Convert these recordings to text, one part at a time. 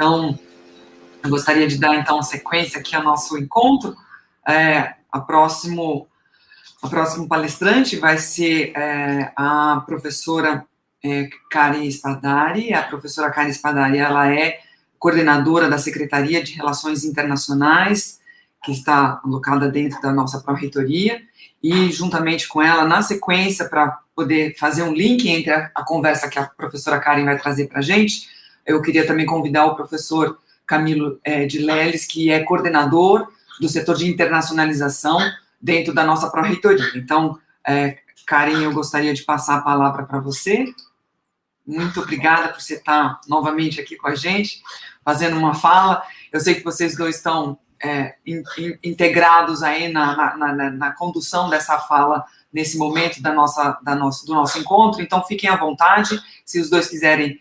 Então, eu gostaria de dar, então, sequência aqui ao nosso encontro. A próxima palestrante vai ser a professora Karen Spadari. A professora Karen Spadari, ela é coordenadora da Secretaria de Relações Internacionais, que está alocada dentro da nossa pró-reitoria, e juntamente com ela, na sequência, para poder fazer um link entre a conversa que a professora Karen vai trazer para a gente, eu queria também convidar o professor Camilo de Leles, que é coordenador do setor de internacionalização dentro da nossa pró-reitoria. Então, Karen, eu gostaria de passar a palavra para você. Muito obrigada por você estar novamente aqui com a gente, fazendo uma fala. Eu sei que vocês dois estão integrados aí na condução dessa fala nesse momento do nosso encontro, então fiquem à vontade, se os dois quiserem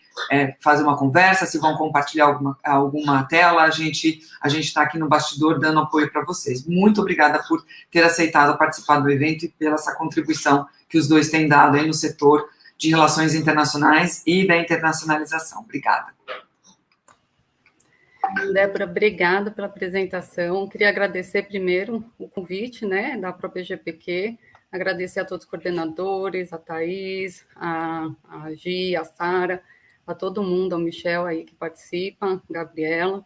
fazer uma conversa, se vão compartilhar alguma tela, a gente está aqui no bastidor dando apoio para vocês. Muito obrigada por ter aceitado participar do evento e pela essa contribuição que os dois têm dado aí no setor de relações internacionais e da internacionalização. Obrigada. Débora, obrigada pela apresentação. Queria agradecer primeiro o convite, né, da própria GPQ, agradecer a todos os coordenadores, a Thaís, a Gi, a Sara, a todo mundo, ao Michel aí que participa, Gabriela.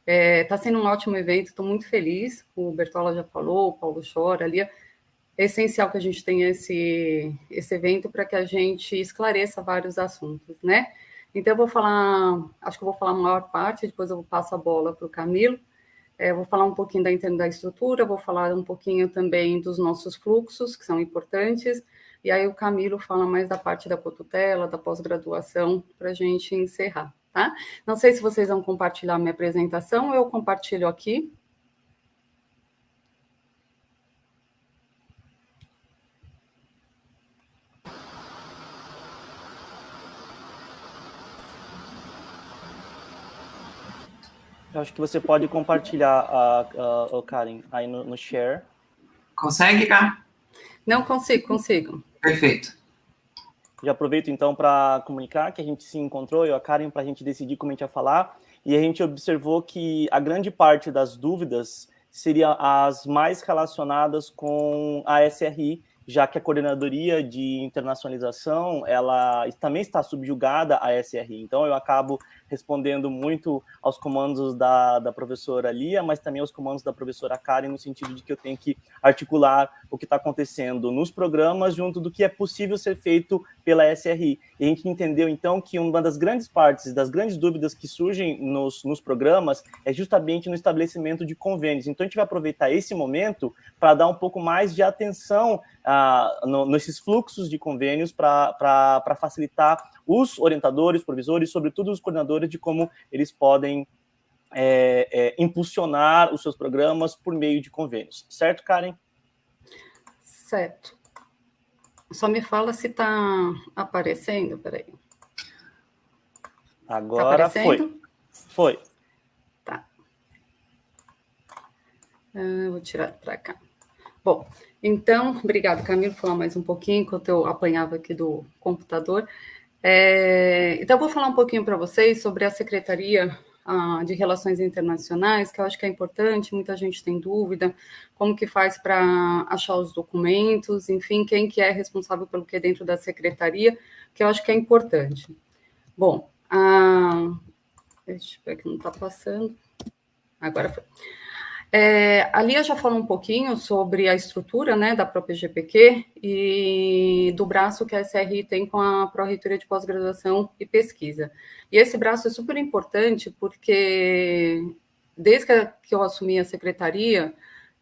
Está sendo um ótimo evento, estou muito feliz, o Bertola já falou, o Paulo Chora ali. É essencial que a gente tenha esse evento para que a gente esclareça vários assuntos, né? Então, eu vou falar, acho que eu vou falar a maior parte, depois eu passo a bola para o Camilo. Vou falar um pouquinho da estrutura, vou falar um pouquinho também dos nossos fluxos, que são importantes, e aí o Camilo fala mais da parte da cotutela, da pós-graduação, para a gente encerrar, tá? Não sei se vocês vão compartilhar minha apresentação, eu compartilho aqui. Eu acho que você pode compartilhar, Karen, aí no share. Consegue, Karen? Não, consigo. Perfeito. Já aproveito, então, para comunicar que a gente se encontrou, eu e a Karen, para a gente decidir como a gente ia falar, e a gente observou que a grande parte das dúvidas seria as mais relacionadas com a SRI, já que a Coordenadoria de Internacionalização, ela também está subjugada à SRI. Então, eu acabo respondendo muito aos comandos da professora Lia, mas também aos comandos da professora Karen, no sentido de que eu tenho que articular o que está acontecendo nos programas junto do que é possível ser feito pela SRI. E a gente entendeu, então, que uma das grandes partes, das grandes dúvidas que surgem nos programas é justamente no estabelecimento de convênios. Então, a gente vai aproveitar esse momento para dar um pouco mais de atenção nesses fluxos de convênios para facilitar os orientadores, provisores, sobretudo os coordenadores, de como eles podem impulsionar os seus programas por meio de convênios. Certo, Karen? Certo. Só me fala se está aparecendo, peraí. Agora tá foi. Tá. Vou tirar para cá. Bom, então, obrigado, Camilo, vou falar mais um pouquinho, enquanto eu apanhava aqui do computador. Então, eu vou falar um pouquinho para vocês sobre a Secretaria de Relações Internacionais, que eu acho que é importante, muita gente tem dúvida, como que faz para achar os documentos, enfim, quem que é responsável pelo que dentro da Secretaria, que eu acho que é importante. Bom, deixa eu ver que não está passando. Agora foi. A Lia já falou um pouquinho sobre a estrutura, né, da própria GPQ e do braço que a SRI tem com a Pró-Reitoria de Pós-Graduação e Pesquisa. E esse braço é super importante porque, desde que eu assumi a secretaria,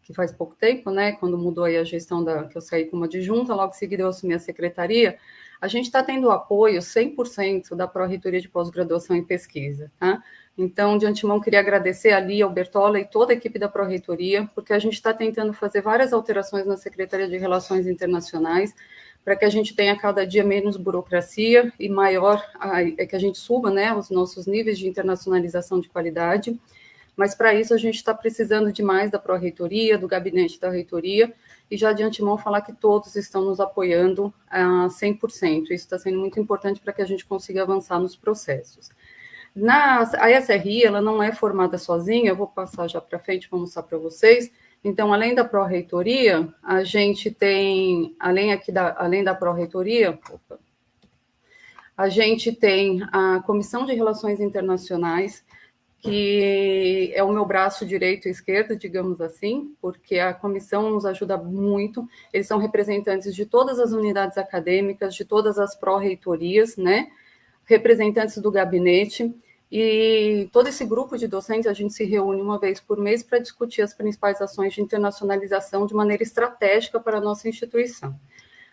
que faz pouco tempo, né, quando mudou aí a gestão que eu saí como adjunta, logo em seguida eu assumi a secretaria, a gente está tendo apoio 100% da Pró-Reitoria de Pós-Graduação e Pesquisa, tá? Então, de antemão, queria agradecer a Lia, ao Bertola e toda a equipe da Pró-Reitoria, porque a gente está tentando fazer várias alterações na Secretaria de Relações Internacionais, para que a gente tenha cada dia menos burocracia e maior, que a gente suba, né, os nossos níveis de internacionalização de qualidade. Mas, para isso, a gente está precisando demais da Pró-Reitoria, do gabinete da reitoria, e já de antemão falar que todos estão nos apoiando a 100%. Isso está sendo muito importante para que a gente consiga avançar nos processos. A SRI, ela não é formada sozinha, eu vou passar já para frente, vou mostrar para vocês. Então, além da pró-reitoria, a gente tem, além da pró-reitoria, a gente tem a Comissão de Relações Internacionais, que é o meu braço direito e esquerdo, digamos assim, porque a comissão nos ajuda muito. Eles são representantes de todas as unidades acadêmicas, de todas as pró-reitorias, né? Representantes do gabinete, e todo esse grupo de docentes, a gente se reúne uma vez por mês para discutir as principais ações de internacionalização de maneira estratégica para a nossa instituição.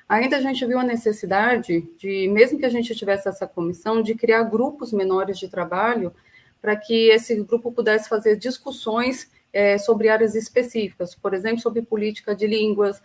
Ainda a gente viu a necessidade de, mesmo que a gente tivesse essa comissão, de criar grupos menores de trabalho para que esse grupo pudesse fazer discussões sobre áreas específicas, por exemplo, sobre política de línguas,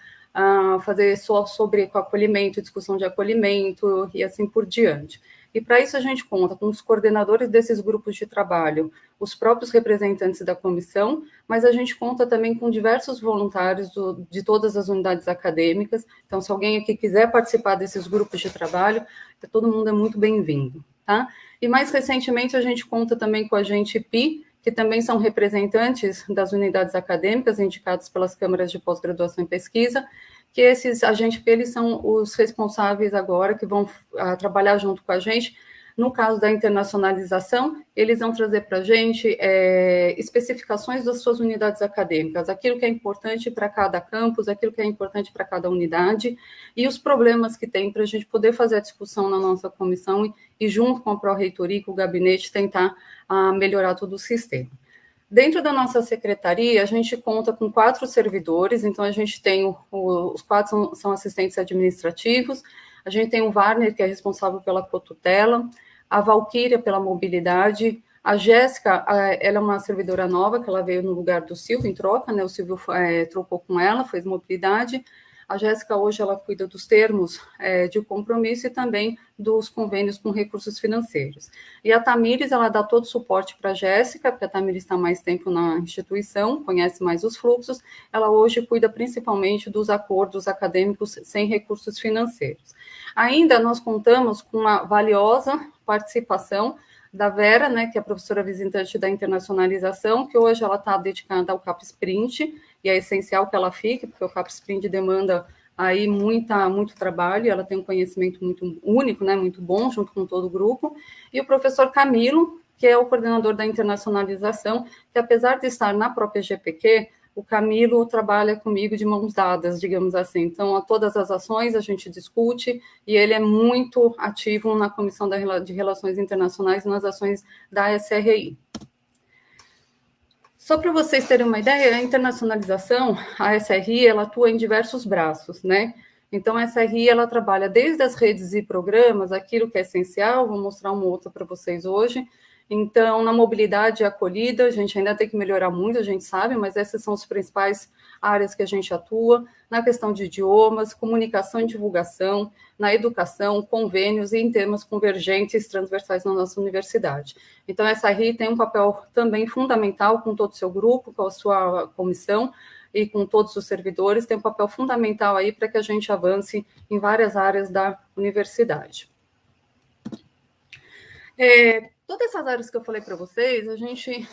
fazer só sobre acolhimento, discussão de acolhimento e assim por diante. E para isso a gente conta com os coordenadores desses grupos de trabalho, os próprios representantes da comissão, mas a gente conta também com diversos voluntários de todas as unidades acadêmicas. Então, se alguém aqui quiser participar desses grupos de trabalho, todo mundo é muito bem-vindo, tá? E mais recentemente a gente conta também com a Agente PI, que também são representantes das unidades acadêmicas indicadas pelas câmaras de pós-graduação e pesquisa, que esses agentes PI, eles são os responsáveis agora, que vão trabalhar junto com a gente. No caso da internacionalização, eles vão trazer para a gente especificações das suas unidades acadêmicas, aquilo que é importante para cada campus, aquilo que é importante para cada unidade, e os problemas que tem para a gente poder fazer a discussão na nossa comissão e junto com a pró-reitoria e com o gabinete, tentar melhorar todo o sistema. Dentro da nossa secretaria, a gente conta com 4 servidores, então a gente tem, os 4 são assistentes administrativos, a gente tem o Warner, que é responsável pela cotutela, a Valquíria pela mobilidade, a Jéssica, ela é uma servidora nova, que ela veio no lugar do Silvio, em troca, né, o Silvio trocou com ela, fez mobilidade. A Jéssica hoje ela cuida dos termos de compromisso e também dos convênios com recursos financeiros. E a Tamires, ela dá todo o suporte para a Jéssica, porque a Tamires está mais tempo na instituição, conhece mais os fluxos. Ela hoje cuida principalmente dos acordos acadêmicos sem recursos financeiros. Ainda nós contamos com uma valiosa participação da Vera, né, que é a professora visitante da internacionalização, que hoje ela está dedicada ao CapSprint, e é essencial que ela fique, porque o CapSprint demanda aí muito trabalho, e ela tem um conhecimento muito único, né, muito bom, junto com todo o grupo, e o professor Camilo, que é o coordenador da internacionalização, que apesar de estar na própria GPQ, o Camilo trabalha comigo de mãos dadas, digamos assim. Então, a todas as ações a gente discute, e ele é muito ativo na Comissão de Relações Internacionais nas ações da SRI. Só para vocês terem uma ideia, a internacionalização, a SRI, ela atua em diversos braços, né? Então, a SRI, ela trabalha desde as redes e programas, aquilo que é essencial, vou mostrar uma outra para vocês hoje. Então, na mobilidade e acolhida, a gente ainda tem que melhorar muito, a gente sabe, mas essas são as principais áreas que a gente atua, na questão de idiomas, comunicação e divulgação, na educação, convênios e em temas convergentes transversais na nossa universidade. Então, essa RI tem um papel também fundamental com todo o seu grupo, com a sua comissão e com todos os servidores, tem um papel fundamental aí para que a gente avance em várias áreas da universidade. Todas essas áreas que eu falei para vocês, a gente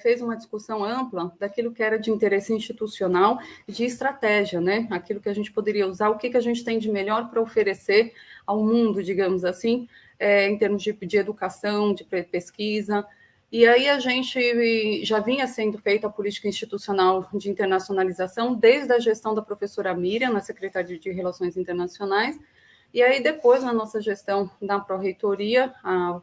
fez uma discussão ampla daquilo que era de interesse institucional e de estratégia, né? Aquilo que a gente poderia usar, o que a gente tem de melhor para oferecer ao mundo, digamos assim, em termos de educação, de pesquisa. E aí a gente já vinha sendo feita a política institucional de internacionalização desde a gestão da professora Miriam, na Secretaria de Relações Internacionais. E aí, depois, na nossa gestão da pró-reitoria,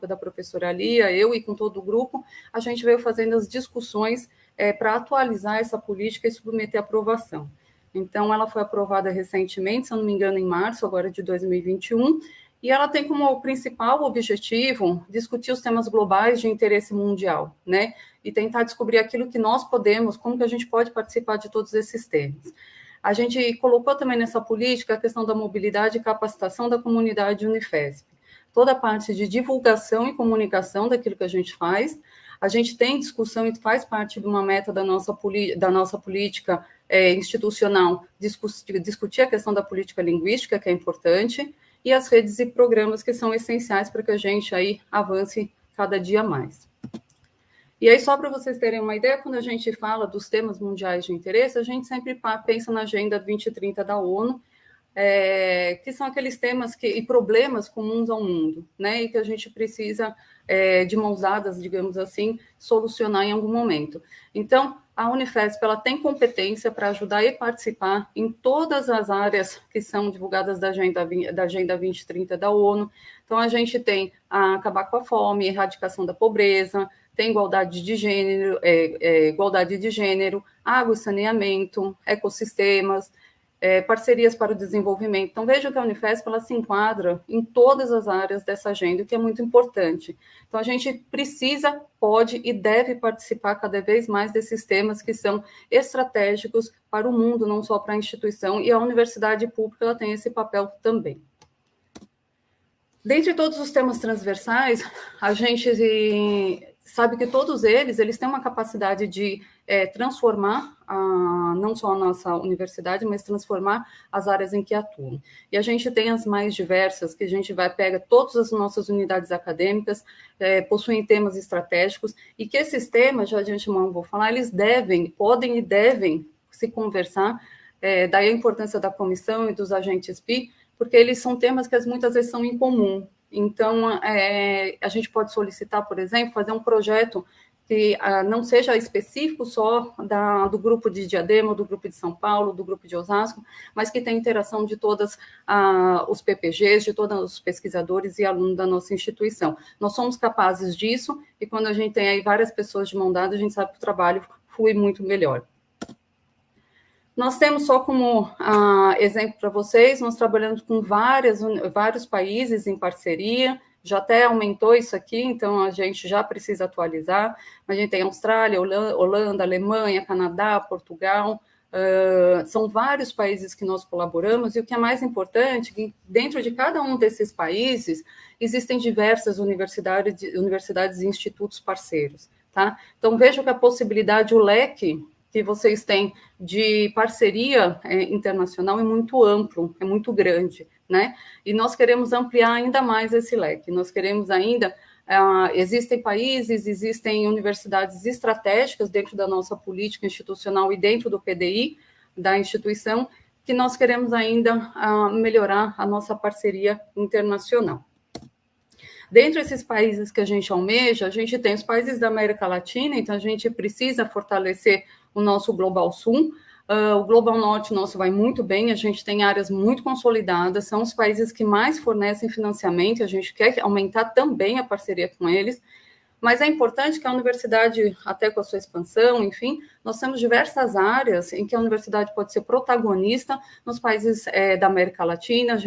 da professora Lia, eu e com todo o grupo, a gente veio fazendo as discussões para atualizar essa política e submeter à aprovação. Então, ela foi aprovada recentemente, se eu não me engano, em março, agora de 2021, e ela tem como principal objetivo discutir os temas globais de interesse mundial, né? E tentar descobrir aquilo que nós podemos, como que a gente pode participar de todos esses temas. A gente colocou também nessa política a questão da mobilidade e capacitação da comunidade Unifesp. Toda a parte de divulgação e comunicação daquilo que a gente faz. A gente tem discussão e faz parte de uma meta da nossa política institucional, discutir a questão da política linguística, que é importante, e as redes e programas que são essenciais para que a gente aí avance cada dia mais. E aí, só para vocês terem uma ideia, quando a gente fala dos temas mundiais de interesse, a gente sempre pensa na Agenda 2030 da ONU, que são aqueles temas e problemas comuns ao mundo, né? E que a gente precisa, de mãos dadas, digamos assim, solucionar em algum momento. Então, a Unifesp ela tem competência para ajudar e participar em todas as áreas que são divulgadas da Agenda 2030 da ONU. Então, a gente tem a acabar com a fome, erradicação da pobreza, tem igualdade de gênero, água e saneamento, ecossistemas, parcerias para o desenvolvimento. Então, vejam que a Unifesp ela se enquadra em todas as áreas dessa agenda, o que é muito importante. Então, a gente precisa, pode e deve participar cada vez mais desses temas que são estratégicos para o mundo, não só para a instituição, e a universidade pública ela tem esse papel também. Dentre todos os temas transversais, a gente sabe que todos eles têm uma capacidade de transformar não só a nossa universidade, mas transformar as áreas em que atuam. E a gente tem as mais diversas, que a gente pega todas as nossas unidades acadêmicas, possuem temas estratégicos, e que esses temas, já de antemão vou falar, eles podem e devem se conversar, daí a importância da comissão e dos agentes PI, porque eles são temas que muitas vezes são em comum. Então, a gente pode solicitar, por exemplo, fazer um projeto que não seja específico só do grupo de Diadema, do grupo de São Paulo, do grupo de Osasco, mas que tenha interação de todos os PPGs, de todos os pesquisadores e alunos da nossa instituição. Nós somos capazes disso, e quando a gente tem aí várias pessoas de mão dada, a gente sabe que o trabalho flui muito melhor. Nós temos, só como exemplo para vocês, nós trabalhamos com vários países em parceria, já até aumentou isso aqui, então a gente já precisa atualizar. A gente tem Austrália, Holanda, Alemanha, Canadá, Portugal, são vários países que nós colaboramos, e o que é mais importante, que dentro de cada um desses países existem diversas universidades e institutos parceiros, tá? Então vejam que a possibilidade, o leque que vocês têm de parceria internacional é muito amplo, é muito grande, né? E nós queremos ampliar ainda mais esse leque. Nós queremos ainda... existem países, existem universidades estratégicas dentro da nossa política institucional e dentro do PDI, da instituição, que nós queremos ainda melhorar a nossa parceria internacional. Dentro desses países que a gente almeja, a gente tem os países da América Latina, então a gente precisa fortalecer o nosso Global Sul. O Global Norte nosso vai muito bem, a gente tem áreas muito consolidadas, são os países que mais fornecem financiamento, a gente quer aumentar também a parceria com eles, mas é importante que a universidade, até com a sua expansão, enfim, nós temos diversas áreas em que a universidade pode ser protagonista nos países da América Latina, a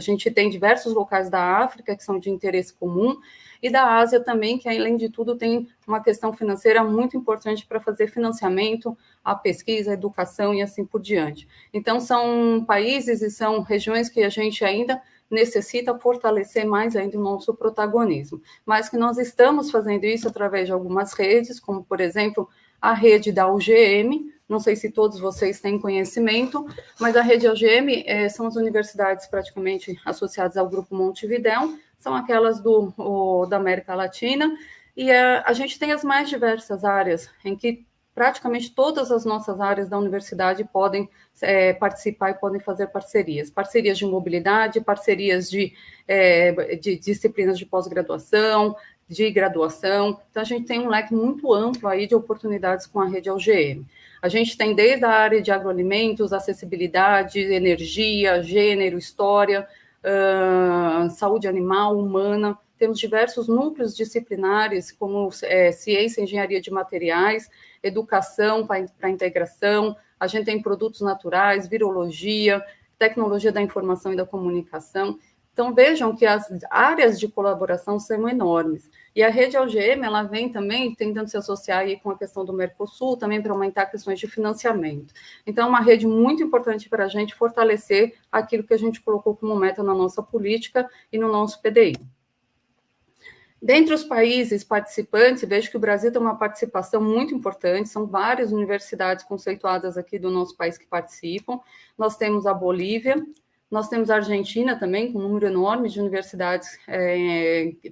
gente tem diversos locais da África que são de interesse comum, e da Ásia também, que além de tudo tem uma questão financeira muito importante para fazer financiamento à pesquisa, à educação e assim por diante. Então, são países e são regiões que a gente ainda necessita fortalecer mais ainda o nosso protagonismo, mas que nós estamos fazendo isso através de algumas redes, como, por exemplo, a rede da UGM, não sei se todos vocês têm conhecimento, mas a rede UGM são as universidades praticamente associadas ao Grupo Montevidéu, são aquelas da América Latina, e a gente tem as mais diversas áreas, em que praticamente todas as nossas áreas da universidade podem participar e podem fazer parcerias. Parcerias de mobilidade, parcerias de disciplinas de pós-graduação, de graduação. Então, a gente tem um leque muito amplo aí de oportunidades com a rede UGM. A gente tem desde a área de agroalimentos, acessibilidade, energia, gênero, história, saúde animal, humana. Temos diversos núcleos disciplinares, como ciência e engenharia de materiais, educação para a integração, a gente tem produtos naturais, virologia, tecnologia da informação e da comunicação. Então, vejam que as áreas de colaboração são enormes. E a rede UGM, ela vem também tentando se associar aí com a questão do Mercosul, também para aumentar questões de financiamento. Então, é uma rede muito importante para a gente fortalecer aquilo que a gente colocou como meta na nossa política e no nosso PDI. Dentre os países participantes, vejo que o Brasil tem uma participação muito importante, são várias universidades conceituadas aqui do nosso país que participam. Nós temos a Bolívia, Nós temos a Argentina também, com um número enorme de universidades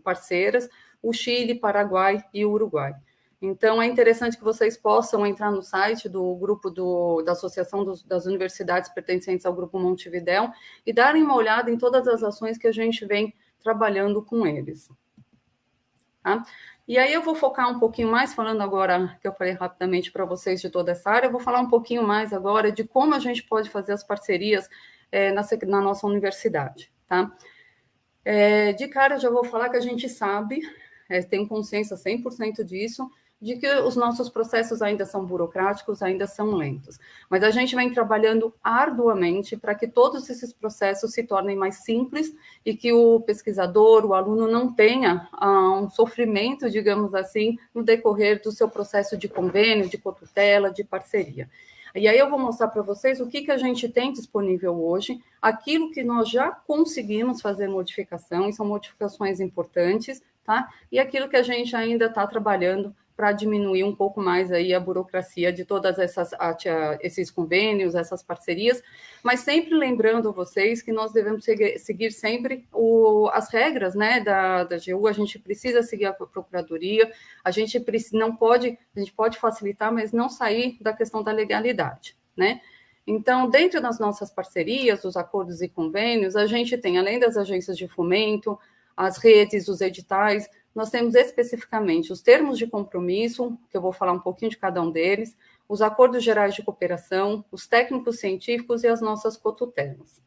parceiras, o Chile, Paraguai e o Uruguai. Então, é interessante que vocês possam entrar no site do grupo da Associação das Universidades pertencentes ao Grupo Montevidéu e darem uma olhada em todas as ações que a gente vem trabalhando com eles. Tá? E aí eu vou focar um pouquinho mais, falando agora, que eu falei rapidamente para vocês de toda essa área, eu vou falar um pouquinho mais agora de como a gente pode fazer as parcerias na nossa universidade. Tá? De cara, eu já vou falar que a gente sabe, tem consciência 100% disso, de que os nossos processos ainda são burocráticos, ainda são lentos. Mas a gente vem trabalhando arduamente para que todos esses processos se tornem mais simples e que o pesquisador, o aluno, não tenha um sofrimento, digamos assim, no decorrer do seu processo de convênio, de cotutela, de parceria. E aí eu vou mostrar para vocês o que a gente tem disponível hoje, aquilo que nós já conseguimos fazer modificação, e são modificações importantes, tá? E aquilo que a gente ainda está trabalhando para diminuir um pouco mais aí a burocracia de todas esses convênios, essas parcerias, mas sempre lembrando vocês que nós devemos seguir sempre as regras, né, da AGU. A gente precisa seguir a procuradoria, a gente pode facilitar, mas não sair da questão da legalidade, né? Então, dentro das nossas parcerias, os acordos e convênios, a gente tem, além das agências de fomento, as redes, os editais, nós temos especificamente os termos de compromisso, que eu vou falar um pouquinho de cada um deles, os acordos gerais de cooperação, os técnicos científicos e as nossas cotutelas.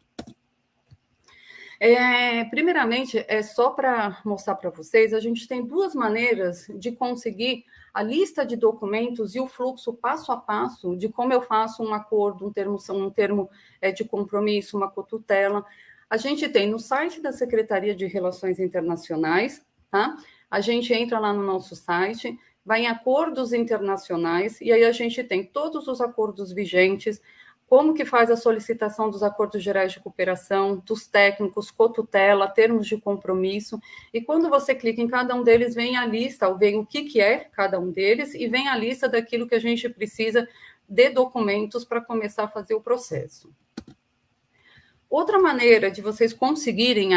Primeiramente, só para mostrar para vocês, a gente tem duas maneiras de conseguir a lista de documentos e o fluxo passo a passo de como eu faço um acordo, um termo de compromisso, uma cotutela. A gente tem no site da Secretaria de Relações Internacionais, tá? A gente entra lá no nosso site, vai em acordos internacionais, e aí a gente tem todos os acordos vigentes, como que faz a solicitação dos acordos gerais de cooperação, dos técnicos, cotutela, termos de compromisso, e quando você clica em cada um deles, vem a lista, vem o que é cada um deles, e vem a lista daquilo que a gente precisa de documentos para começar a fazer o processo. Outra maneira de vocês conseguirem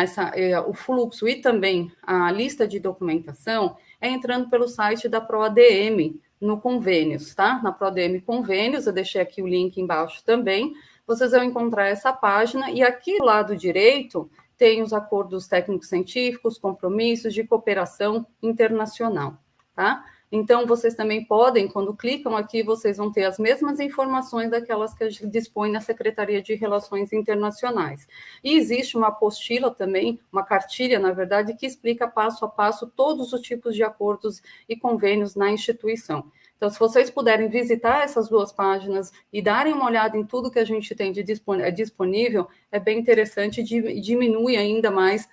o fluxo e também a lista de documentação é entrando pelo site da ProADM, no Convênios, tá? Na ProADM Convênios, eu deixei aqui o link embaixo também, vocês vão encontrar essa página, e aqui do lado direito tem os acordos técnicos científicos, compromissos de cooperação internacional, tá? Então, vocês também podem, quando clicam aqui, vocês vão ter as mesmas informações daquelas que a gente dispõe na Secretaria de Relações Internacionais. E existe uma apostila também, uma cartilha, na verdade, que explica passo a passo todos os tipos de acordos e convênios na instituição. Então, se vocês puderem visitar essas duas páginas e darem uma olhada em tudo que a gente tem disponível, é bem interessante e diminui ainda mais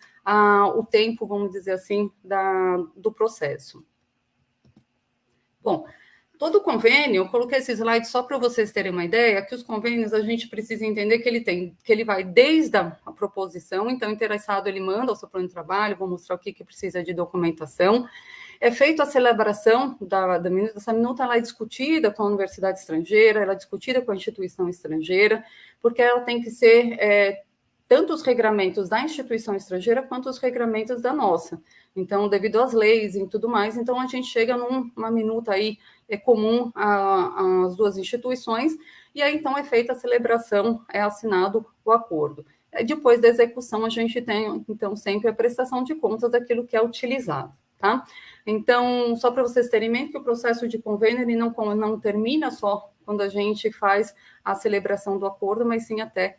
o tempo, vamos dizer assim, do processo. Bom, todo convênio, eu coloquei esse slide só para vocês terem uma ideia, que os convênios a gente precisa entender que ele vai desde a proposição, então o interessado ele manda o seu plano de trabalho, vou mostrar o que precisa de documentação, é feita a celebração da minuta, essa minuta ela é discutida com a universidade estrangeira, ela é discutida com a instituição estrangeira, porque ela tem que ser tanto os regramentos da instituição estrangeira quanto os regramentos da nossa. Então, devido às leis e tudo mais, então a gente chega numa minuta aí comum às duas instituições, e aí então é feita a celebração, é assinado o acordo. Depois da execução, a gente tem, então, sempre a prestação de contas daquilo que é utilizado, tá? Então, só para vocês terem em mente que o processo de convênio ele não termina só quando a gente faz a celebração do acordo, mas sim até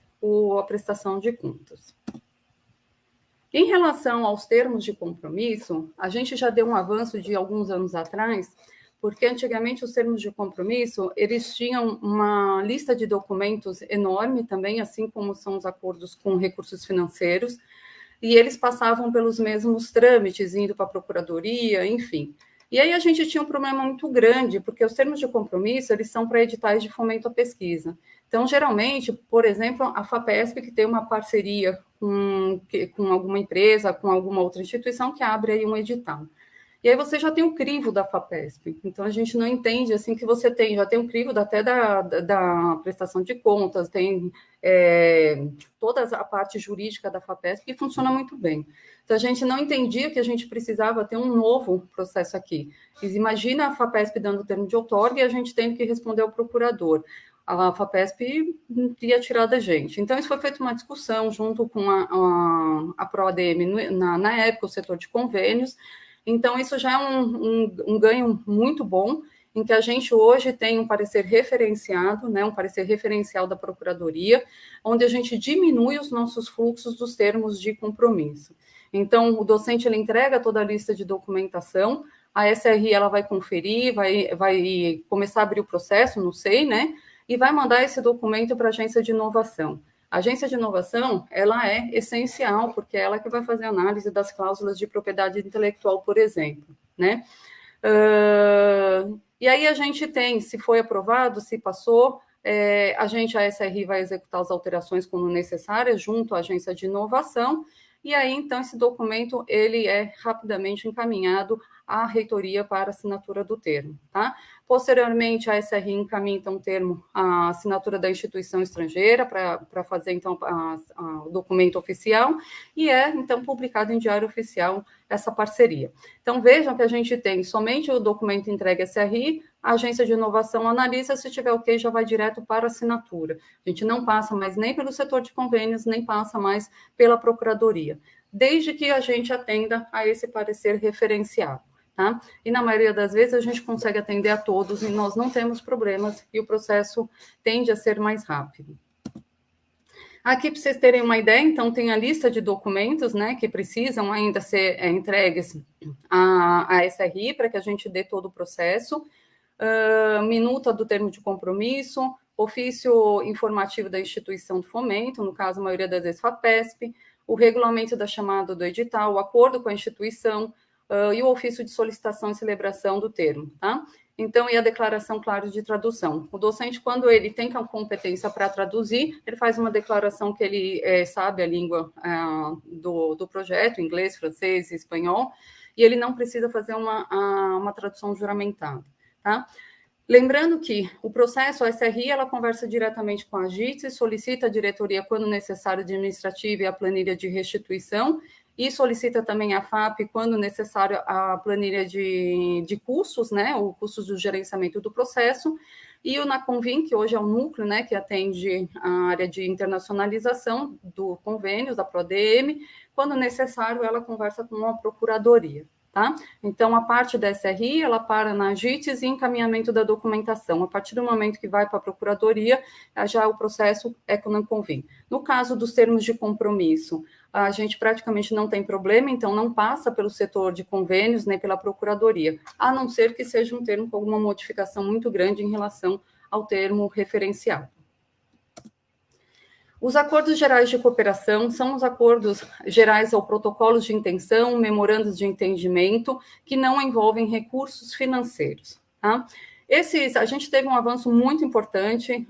a prestação de contas. Em relação aos termos de compromisso, a gente já deu um avanço de alguns anos atrás, porque antigamente os termos de compromisso, eles tinham uma lista de documentos enorme também, assim como são os acordos com recursos financeiros, e eles passavam pelos mesmos trâmites, indo para a procuradoria, enfim. E aí a gente tinha um problema muito grande, porque os termos de compromisso, eles são para editais de fomento à pesquisa. Então, geralmente, por exemplo, a FAPESP, que tem uma parceria com alguma empresa, com alguma outra instituição, que abre aí um edital. E aí você já tem o crivo da FAPESP. Então, a gente não entende, assim, que você já tem o crivo até da prestação de contas, tem toda a parte jurídica da FAPESP, que funciona muito bem. Então, a gente não entendia que a gente precisava ter um novo processo aqui. Imagina a FAPESP dando o termo de outorga e a gente tendo que responder ao procurador. A FAPESP ia tirar da gente. Então, isso foi feito uma discussão junto com a ProADM, na época, o setor de convênios. Então, isso já é um ganho muito bom, em que a gente hoje tem um parecer referenciado, né, um parecer referencial da Procuradoria, onde a gente diminui os nossos fluxos dos termos de compromisso. Então, o docente ele entrega toda a lista de documentação, a SRI ela vai conferir, vai começar a abrir o processo no SEI, né, e vai mandar esse documento para a agência de inovação. A agência de inovação, ela é essencial, porque é ela que vai fazer a análise das cláusulas de propriedade intelectual, por exemplo, né? E aí a gente tem, se foi aprovado, se passou, a SRI vai executar as alterações quando necessárias, junto à agência de inovação, e aí, então, esse documento, ele é rapidamente encaminhado à reitoria para assinatura do termo, tá? Posteriormente, a SRI encaminha, então, o termo, a assinatura da instituição estrangeira para fazer, então, o documento oficial e então, publicado em Diário Oficial essa parceria. Então, vejam que a gente tem somente o documento entregue à SRI, a agência de inovação analisa, se tiver ok, já vai direto para a assinatura. A gente não passa mais nem pelo setor de convênios, nem passa mais pela Procuradoria, desde que a gente atenda a esse parecer referenciado. Tá? E na maioria das vezes a gente consegue atender a todos e nós não temos problemas e o processo tende a ser mais rápido. Aqui, para vocês terem uma ideia, então, tem a lista de documentos, né, que precisam ainda ser entregues à SRI para que a gente dê todo o processo, minuta do termo de compromisso, ofício informativo da instituição de fomento, no caso, a maioria das vezes FAPESP, o regulamento da chamada do edital, o acordo com a instituição, e o ofício de solicitação e celebração do termo, tá? Então, e a declaração, claro, de tradução. O docente, quando ele tem competência para traduzir, ele faz uma declaração que ele sabe a língua do projeto, inglês, francês, espanhol, e ele não precisa fazer uma tradução juramentada, tá? Lembrando que o processo, a SRI, ela conversa diretamente com a JITS, solicita a diretoria, quando necessário, administrativa e a planilha de restituição, e solicita também a FAP, quando necessário, a planilha de custos, né, o custos do gerenciamento do processo, e o NACONVIN, que hoje é o núcleo, né, que atende a área de internacionalização do convênio, da ProADM, quando necessário, ela conversa com a Procuradoria. Tá? Então, a parte da SRI, ela para na JITS e encaminhamento da documentação. A partir do momento que vai para a Procuradoria, já o processo é com o NACONVIN. No caso dos termos de compromisso, a gente praticamente não tem problema, então não passa pelo setor de convênios nem pela Procuradoria, a não ser que seja um termo com alguma modificação muito grande em relação ao termo referenciado. Os acordos gerais de cooperação são os acordos gerais ou protocolos de intenção, memorandos de entendimento, que não envolvem recursos financeiros. Tá? A gente teve um avanço muito importante,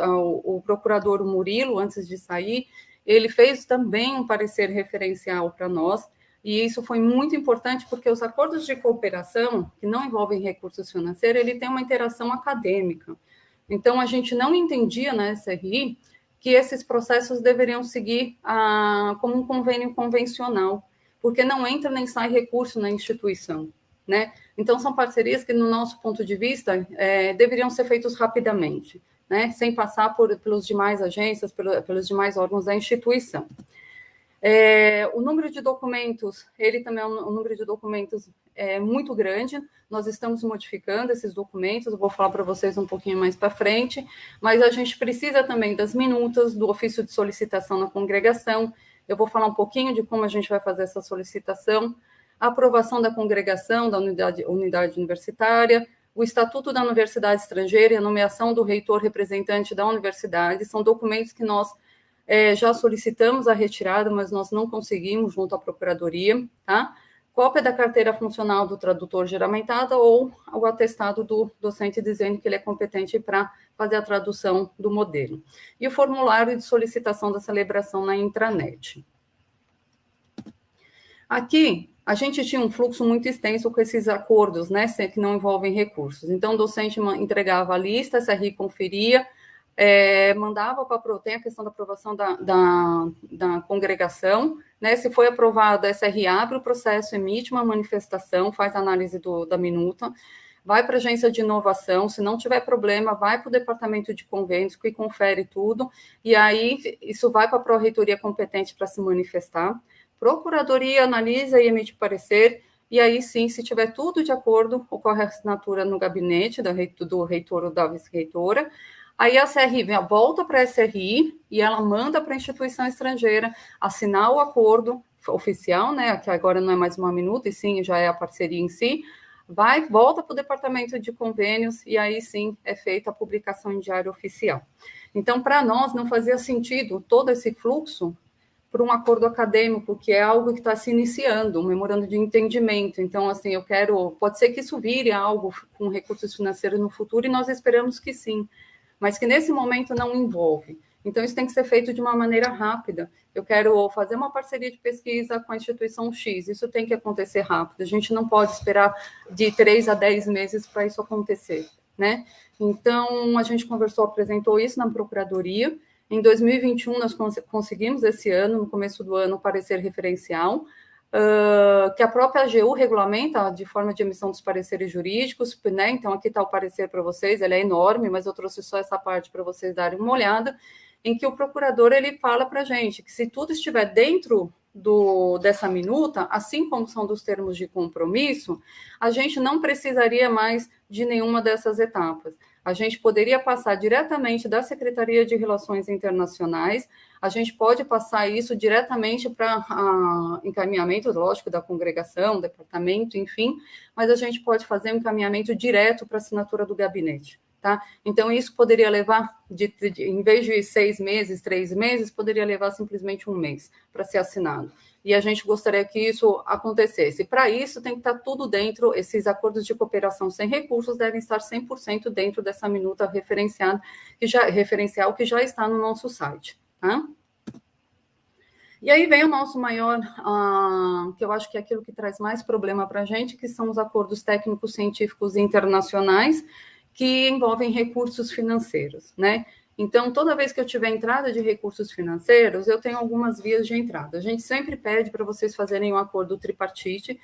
o procurador Murilo, antes de sair, ele fez também um parecer referencial para nós, e isso foi muito importante porque os acordos de cooperação, que não envolvem recursos financeiros, ele tem uma interação acadêmica. Então, a gente não entendia na SRI que esses processos deveriam seguir como um convênio convencional, porque não entra nem sai recurso na instituição, né? Então, são parcerias que, no nosso ponto de vista, deveriam ser feitos rapidamente, né? Sem passar pelos demais agências, pelos demais órgãos da instituição. O número de documentos, ele também é um número de documentos muito grande, nós estamos modificando esses documentos, eu vou falar para vocês um pouquinho mais para frente, mas a gente precisa também das minutas, do ofício de solicitação na congregação, eu vou falar um pouquinho de como a gente vai fazer essa solicitação, a aprovação da congregação, da unidade universitária, o Estatuto da Universidade Estrangeira e a nomeação do reitor representante da universidade, são documentos que nós já solicitamos a retirada, mas nós não conseguimos junto à Procuradoria, tá? Cópia da carteira funcional do tradutor juramentada ou o atestado do docente dizendo que ele é competente para fazer a tradução do modelo. E o formulário de solicitação da celebração na intranet. Aqui, a gente tinha um fluxo muito extenso com esses acordos, né, que não envolvem recursos. Então, o docente entregava a lista, a SRI conferia, mandava para tem a questão da aprovação da congregação, né? Se foi aprovado, a SRI abre o processo, emite uma manifestação, faz análise da minuta, vai para a agência de inovação, se não tiver problema, vai para o departamento de convênios, que confere tudo, e aí isso vai para a pró-reitoria competente para se manifestar. Procuradoria analisa e emite parecer, e aí sim, se tiver tudo de acordo, ocorre a assinatura no gabinete do reitor ou da vice-reitora. Aí a CRI volta para a SRI e ela manda para a instituição estrangeira assinar o acordo oficial, né, que agora não é mais uma minuta, e sim, já é a parceria em si, volta para o departamento de convênios e aí sim é feita a publicação em diário oficial. Então, para nós, não fazia sentido todo esse fluxo para um acordo acadêmico, que é algo que está se iniciando, um memorando de entendimento. Então, assim, pode ser que isso vire algo com recursos financeiros no futuro, e nós esperamos que sim, mas que nesse momento não envolve. Então, isso tem que ser feito de uma maneira rápida. Eu quero fazer uma parceria de pesquisa com a instituição X, isso tem que acontecer rápido, a gente não pode esperar de 3 a 10 meses para isso acontecer, né? Então, a gente conversou, apresentou isso na Procuradoria. Em 2021, nós conseguimos esse ano, no começo do ano, o parecer referencial, que a própria AGU regulamenta de forma de emissão dos pareceres jurídicos, né? Então, aqui está o parecer para vocês, ele é enorme, mas eu trouxe só essa parte para vocês darem uma olhada, em que o procurador ele fala para a gente que se tudo estiver dentro dessa minuta, assim como são dos termos de compromisso, a gente não precisaria mais de nenhuma dessas etapas. A gente poderia passar diretamente da Secretaria de Relações Internacionais, a gente pode passar isso diretamente para encaminhamento, lógico, da congregação, departamento, enfim, mas a gente pode fazer um encaminhamento direto para a assinatura do gabinete, tá? Então, isso poderia levar, em vez de 6 meses, 3 meses, poderia levar simplesmente 1 mês para ser assinado. E a gente gostaria que isso acontecesse. Para isso, tem que estar tudo dentro, esses acordos de cooperação sem recursos devem estar 100% dentro dessa minuta referencial que já está no nosso site, tá? E aí vem o nosso maior, que eu acho que é aquilo que traz mais problema para a gente, que são os acordos técnicos, científicos e internacionais, que envolvem recursos financeiros, né? Então, toda vez que eu tiver entrada de recursos financeiros, eu tenho algumas vias de entrada. A gente sempre pede para vocês fazerem um acordo tripartite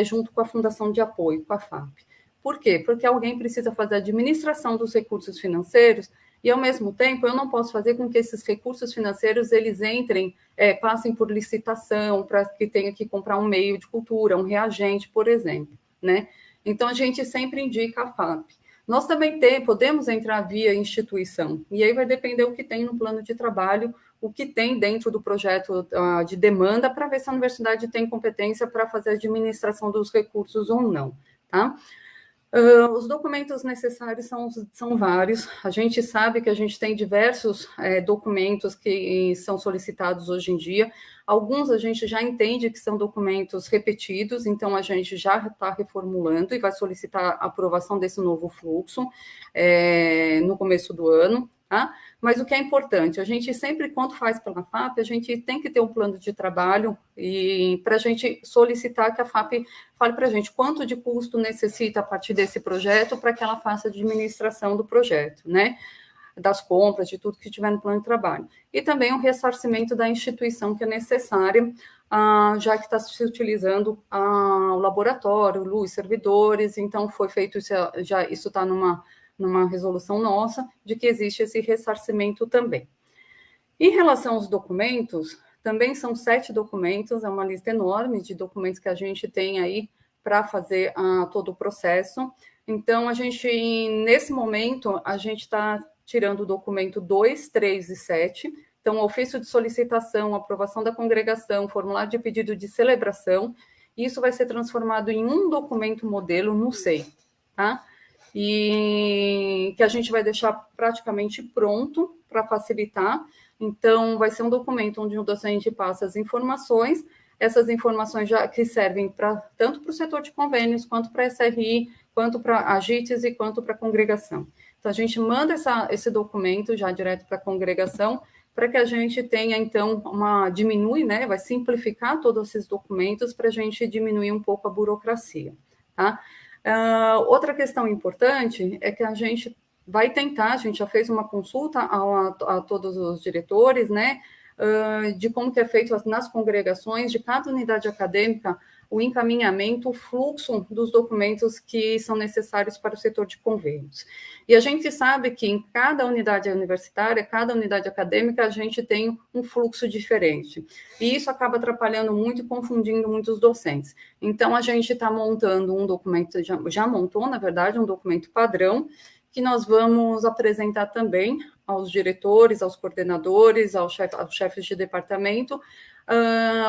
junto com a Fundação de Apoio, com a FAP. Por quê? Porque alguém precisa fazer a administração dos recursos financeiros e, ao mesmo tempo, eu não posso fazer com que esses recursos financeiros eles passem por licitação, para que tenha que comprar um meio de cultura, um reagente, por exemplo, né? Então, a gente sempre indica a FAP. Nós também podemos entrar via instituição, e aí vai depender o que tem no plano de trabalho, o que tem dentro do projeto de demanda, para ver se a universidade tem competência para fazer a administração dos recursos ou não, tá? Os documentos necessários são vários. A gente sabe que a gente tem diversos documentos que são solicitados hoje em dia. Alguns a gente já entende que são documentos repetidos, então a gente já está reformulando e vai solicitar a aprovação desse novo fluxo no começo do ano. Tá? Mas o que é importante, a gente sempre, quando faz pela FAP, a gente tem que ter um plano de trabalho e para a gente solicitar que a FAP fale para a gente quanto de custo necessita a partir desse projeto para que ela faça a administração do projeto, né? Das compras, de tudo que tiver no plano de trabalho. E também o ressarcimento da instituição que é necessária, já que está se utilizando o laboratório, luz, servidores, então foi feito, isso está numa resolução nossa, de que existe esse ressarcimento também. Em relação aos documentos, também são 7 documentos, é uma lista enorme de documentos que a gente tem aí para fazer todo o processo. Então, nesse momento, a gente está tirando o documento 2, 3 e 7, então, ofício de solicitação, aprovação da congregação, formulário de pedido de celebração, isso vai ser transformado em um documento modelo no SEI, tá? E que a gente vai deixar praticamente pronto para facilitar. Então, vai ser um documento onde o docente passa as informações, essas informações já que servem tanto para o setor de convênios, quanto para a SRI, quanto para a AGITES e quanto para a congregação. Então, a gente manda esse documento já direto para a congregação, para que a gente tenha, então, diminui, né, vai simplificar todos esses documentos para a gente diminuir um pouco a burocracia, tá? Outra questão importante é que a gente vai tentar, a gente já fez uma consulta a todos os diretores, né, de como que é feito nas congregações de cada unidade acadêmica, o encaminhamento, o fluxo dos documentos que são necessários para o setor de convênios. E a gente sabe que em cada unidade universitária, cada unidade acadêmica, a gente tem um fluxo diferente. E isso acaba atrapalhando muito e confundindo muitos docentes. Então, a gente está montando um documento, já montou, na verdade, um documento padrão, que nós vamos apresentar também aos diretores, aos coordenadores, aos chefes de departamento,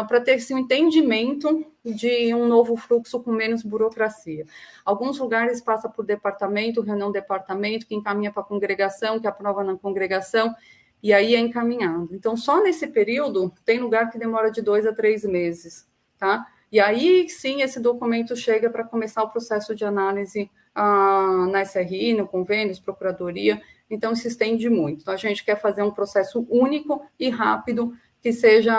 para ter esse entendimento de um novo fluxo com menos burocracia. Alguns lugares passa por departamento, reunião departamento, que encaminha para a congregação, que aprova na congregação, e aí é encaminhado. Então, só nesse período, tem lugar que demora de 2 a 3 meses, tá? E aí, sim, esse documento chega para começar o processo de análise na SRI, no convênios, procuradoria, então se estende muito. Então, a gente quer fazer um processo único e rápido, que seja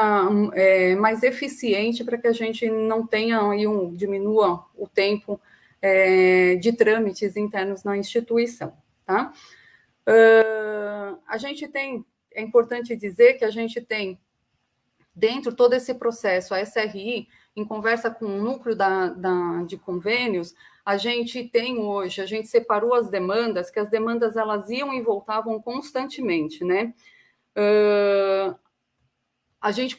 mais eficiente para que a gente não tenha aí diminua o tempo de trâmites internos na instituição, tá? A gente tem, é importante dizer que a gente tem, dentro todo esse processo, a SRI, em conversa com o núcleo de convênios, a gente tem hoje, a gente separou as demandas, que as demandas elas iam e voltavam constantemente, né? A gente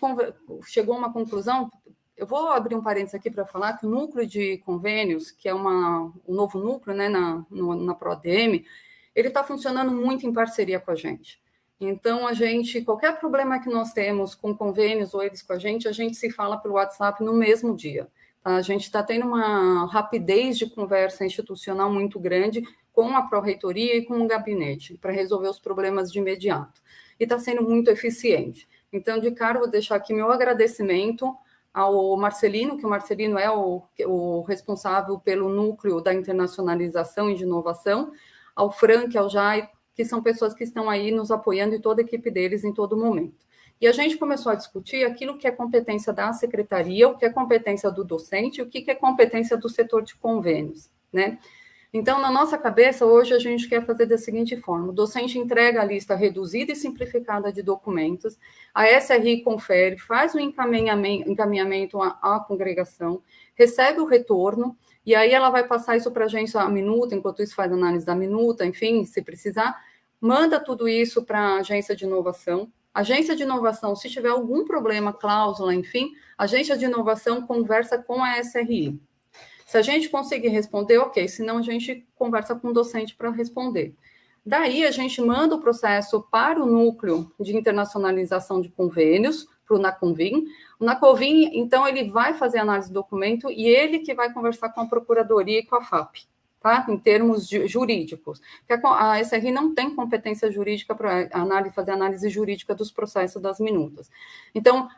chegou a uma conclusão, eu vou abrir um parênteses aqui para falar que o núcleo de convênios, que é um novo núcleo, né, na ProADM, ele está funcionando muito em parceria com a gente. Então, qualquer problema que nós temos com convênios ou eles com a gente se fala pelo WhatsApp no mesmo dia. Tá? A gente está tendo uma rapidez de conversa institucional muito grande com a pró-reitoria e com o gabinete, para resolver os problemas de imediato. E está sendo muito eficiente. Então, de cara, vou deixar aqui meu agradecimento ao Marcelino, que o Marcelino é o responsável pelo núcleo da internacionalização e de inovação, ao Frank, ao Jai, que são pessoas que estão aí nos apoiando e toda a equipe deles em todo momento. E a gente começou a discutir aquilo que é competência da secretaria, o que é competência do docente e o que é competência do setor de convênios, né? Então, na nossa cabeça, hoje a gente quer fazer da seguinte forma: o docente entrega a lista reduzida e simplificada de documentos, a SRI confere, faz o encaminhamento à congregação, recebe o retorno, e aí ela vai passar isso para a agência a minuta, enquanto isso faz análise da minuta, enfim, se precisar, manda tudo isso para a agência de inovação. A agência de inovação, se tiver algum problema, cláusula, enfim, a agência de inovação conversa com a SRI. Se a gente conseguir responder, ok, senão a gente conversa com o docente para responder. Daí a gente manda o processo para o núcleo de internacionalização de convênios, para o NACONVIN. O NACONVIN, então, ele vai fazer análise do documento e ele que vai conversar com a Procuradoria e com a FAP, tá? Em termos jurídicos. Porque a SRI não tem competência jurídica para fazer análise jurídica dos processos das minutas. Então,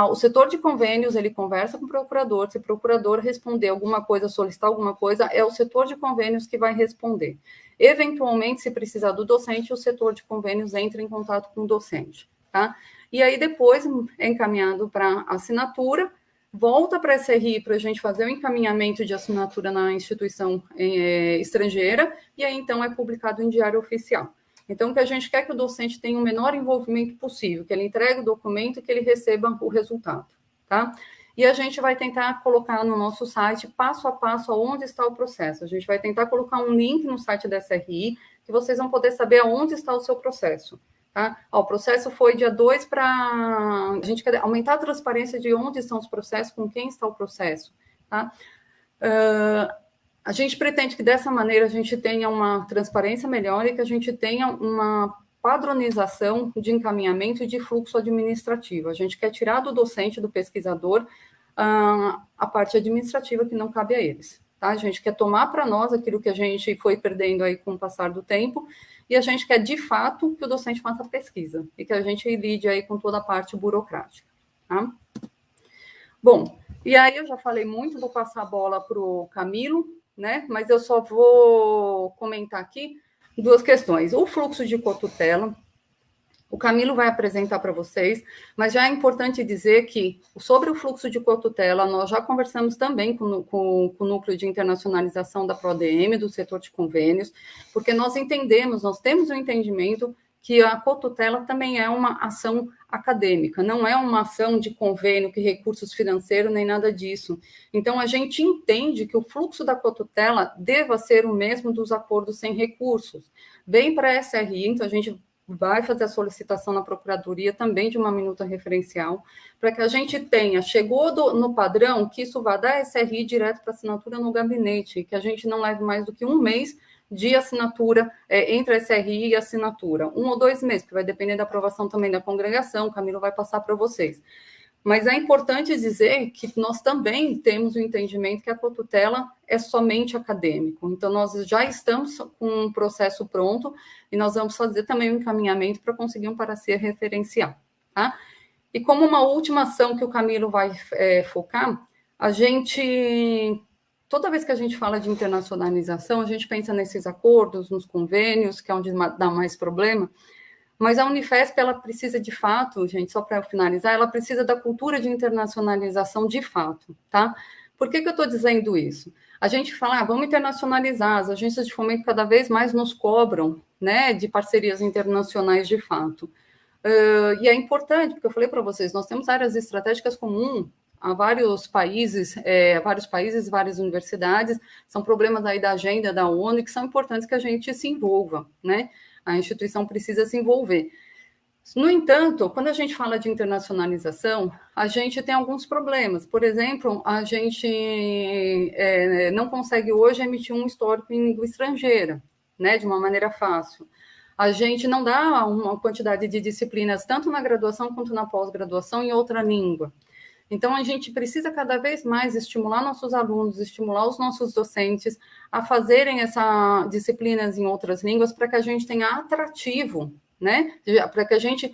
o setor de convênios, ele conversa com o procurador, se o procurador responder alguma coisa, solicitar alguma coisa, é o setor de convênios que vai responder. Eventualmente, se precisar do docente, o setor de convênios entra em contato com o docente, tá? E aí, depois, é encaminhado para assinatura, volta para a SRI para a gente fazer o encaminhamento de assinatura na instituição estrangeira, e aí, então, é publicado em diário oficial. Então, o que a gente quer é que o docente tenha o menor envolvimento possível, que ele entregue o documento e que ele receba o resultado, tá? E a gente vai tentar colocar no nosso site, passo a passo, aonde está o processo. A gente vai tentar colocar um link no site da SRI, que vocês vão poder saber aonde está o seu processo. Tá? O processo foi dia 2 para... A gente quer aumentar a transparência de onde estão os processos, com quem está o processo. Tá? A gente pretende que, dessa maneira, a gente tenha uma transparência melhor e que a gente tenha uma padronização de encaminhamento e de fluxo administrativo. A gente quer tirar do docente, do pesquisador, a parte administrativa que não cabe a eles. Tá? A gente quer tomar para nós aquilo que a gente foi perdendo aí com o passar do tempo, e a gente quer, de fato, que o docente faça pesquisa e que a gente lide aí com toda a parte burocrática. Tá? Bom, e aí eu já falei muito, vou passar a bola para o Camilo, né? Mas eu só vou comentar aqui 2 questões. O fluxo de cotutela, O Camilo vai apresentar para vocês, mas já é importante dizer que, sobre o fluxo de cotutela, nós já conversamos também com o Núcleo de Internacionalização da ProDM, do setor de convênios, porque nós temos o entendimento que a cotutela também é uma ação acadêmica, não é uma ação de convênio, que recursos financeiros, nem nada disso. Então, a gente entende que o fluxo da cotutela deva ser o mesmo dos acordos sem recursos. Vem para a SRI, então a gente vai fazer a solicitação na Procuradoria também de uma minuta referencial, para que a gente tenha, chegou no padrão, que isso vá da SRI direto para assinatura no gabinete, que a gente não leve mais do que um mês de assinatura entre a SRI e a assinatura, 1 ou 2 meses, que vai depender da aprovação também da congregação, o Camilo vai passar para vocês. Mas é importante dizer que nós também temos o entendimento que a cotutela é somente acadêmico. Então, nós já estamos com um processo pronto e nós vamos fazer também um encaminhamento para conseguir um parecer referencial. Tá? E como uma última ação que o Camilo vai focar, a gente, toda vez que a gente fala de internacionalização, a gente pensa nesses acordos, nos convênios, que é onde dá mais problema. Mas a Unifesp, ela precisa de fato, gente, só para finalizar, ela precisa da cultura de internacionalização de fato, tá? Por que eu estou dizendo isso? A gente fala, vamos internacionalizar, as agências de fomento cada vez mais nos cobram, né, de parcerias internacionais de fato. E é importante, porque eu falei para vocês, nós temos áreas estratégicas comuns a vários países, várias universidades, são problemas aí da agenda da ONU que são importantes que a gente se envolva, né? A instituição precisa se envolver. No entanto, quando a gente fala de internacionalização, a gente tem alguns problemas. Por exemplo, a gente não consegue hoje emitir um histórico em língua estrangeira, né, de uma maneira fácil. A gente não dá uma quantidade de disciplinas, tanto na graduação quanto na pós-graduação, em outra língua. Então, a gente precisa cada vez mais estimular nossos alunos, estimular os nossos docentes a fazerem essas disciplinas em outras línguas para que a gente tenha atrativo, né? Para que a gente,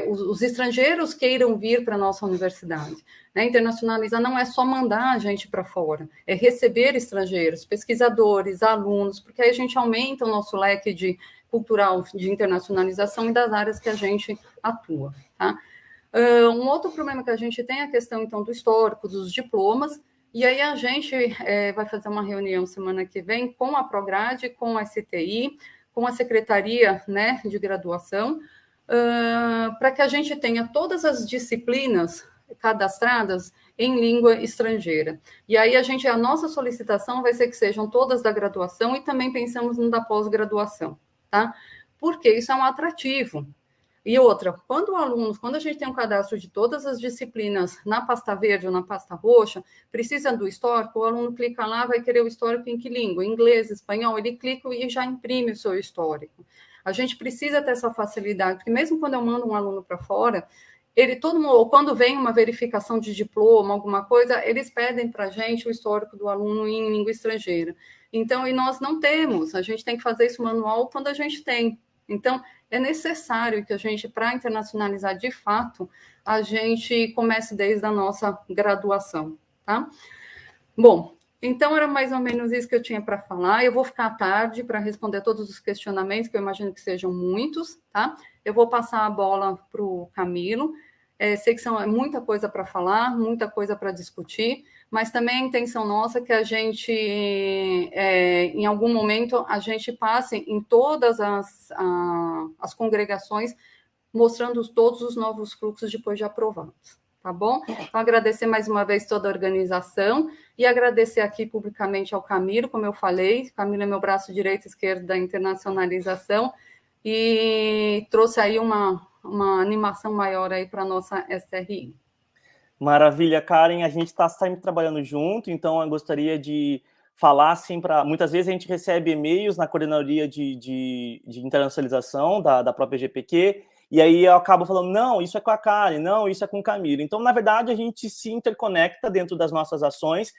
os estrangeiros queiram vir para a nossa universidade. Né? Internacionalizar não é só mandar a gente para fora, é receber estrangeiros, pesquisadores, alunos, porque aí a gente aumenta o nosso leque cultural de internacionalização e das áreas que a gente atua, tá? Um outro problema que a gente tem é a questão, então, do histórico, dos diplomas, e aí a gente vai fazer uma reunião semana que vem com a Prograde, com a STI, com a Secretaria, né, de Graduação, para que a gente tenha todas as disciplinas cadastradas em língua estrangeira. E aí a nossa solicitação vai ser que sejam todas da graduação e também pensamos no da pós-graduação, tá? Porque isso é um atrativo. E outra, quando a gente tem um cadastro de todas as disciplinas na pasta verde ou na pasta roxa, precisa do histórico, o aluno clica lá, vai querer o histórico em que língua? Inglês, espanhol, ele clica e já imprime o seu histórico. A gente precisa ter essa facilidade, porque mesmo quando eu mando um aluno para fora, ou quando vem uma verificação de diploma, alguma coisa, eles pedem para a gente o histórico do aluno em língua estrangeira. Então, e nós não temos, a gente tem que fazer isso manual quando a gente tem. Então, é necessário que a gente, para internacionalizar de fato, a gente comece desde a nossa graduação, tá? Bom, então era mais ou menos isso que eu tinha para falar. Eu vou ficar à tarde para responder todos os questionamentos, que eu imagino que sejam muitos, tá? Eu vou passar a bola para o Camilo. Sei que são muita coisa para falar, muita coisa para discutir, mas também a intenção nossa é que a gente, em algum momento, a gente passe em todas as congregações, mostrando todos os novos fluxos depois de aprovados, tá bom? Então, agradecer mais uma vez toda a organização e agradecer aqui publicamente ao Camilo, como eu falei, Camilo é meu braço direito e esquerdo da internacionalização e trouxe aí uma animação maior aí para a nossa SRI. Maravilha, Karen. A gente está sempre trabalhando junto, então eu gostaria de falar assim para... Muitas vezes a gente recebe e-mails na coordenadoria de internacionalização da própria GPQ, e aí eu acabo falando, não, isso é com a Karen, não, isso é com o Camilo. Então, na verdade, a gente se interconecta dentro das nossas ações.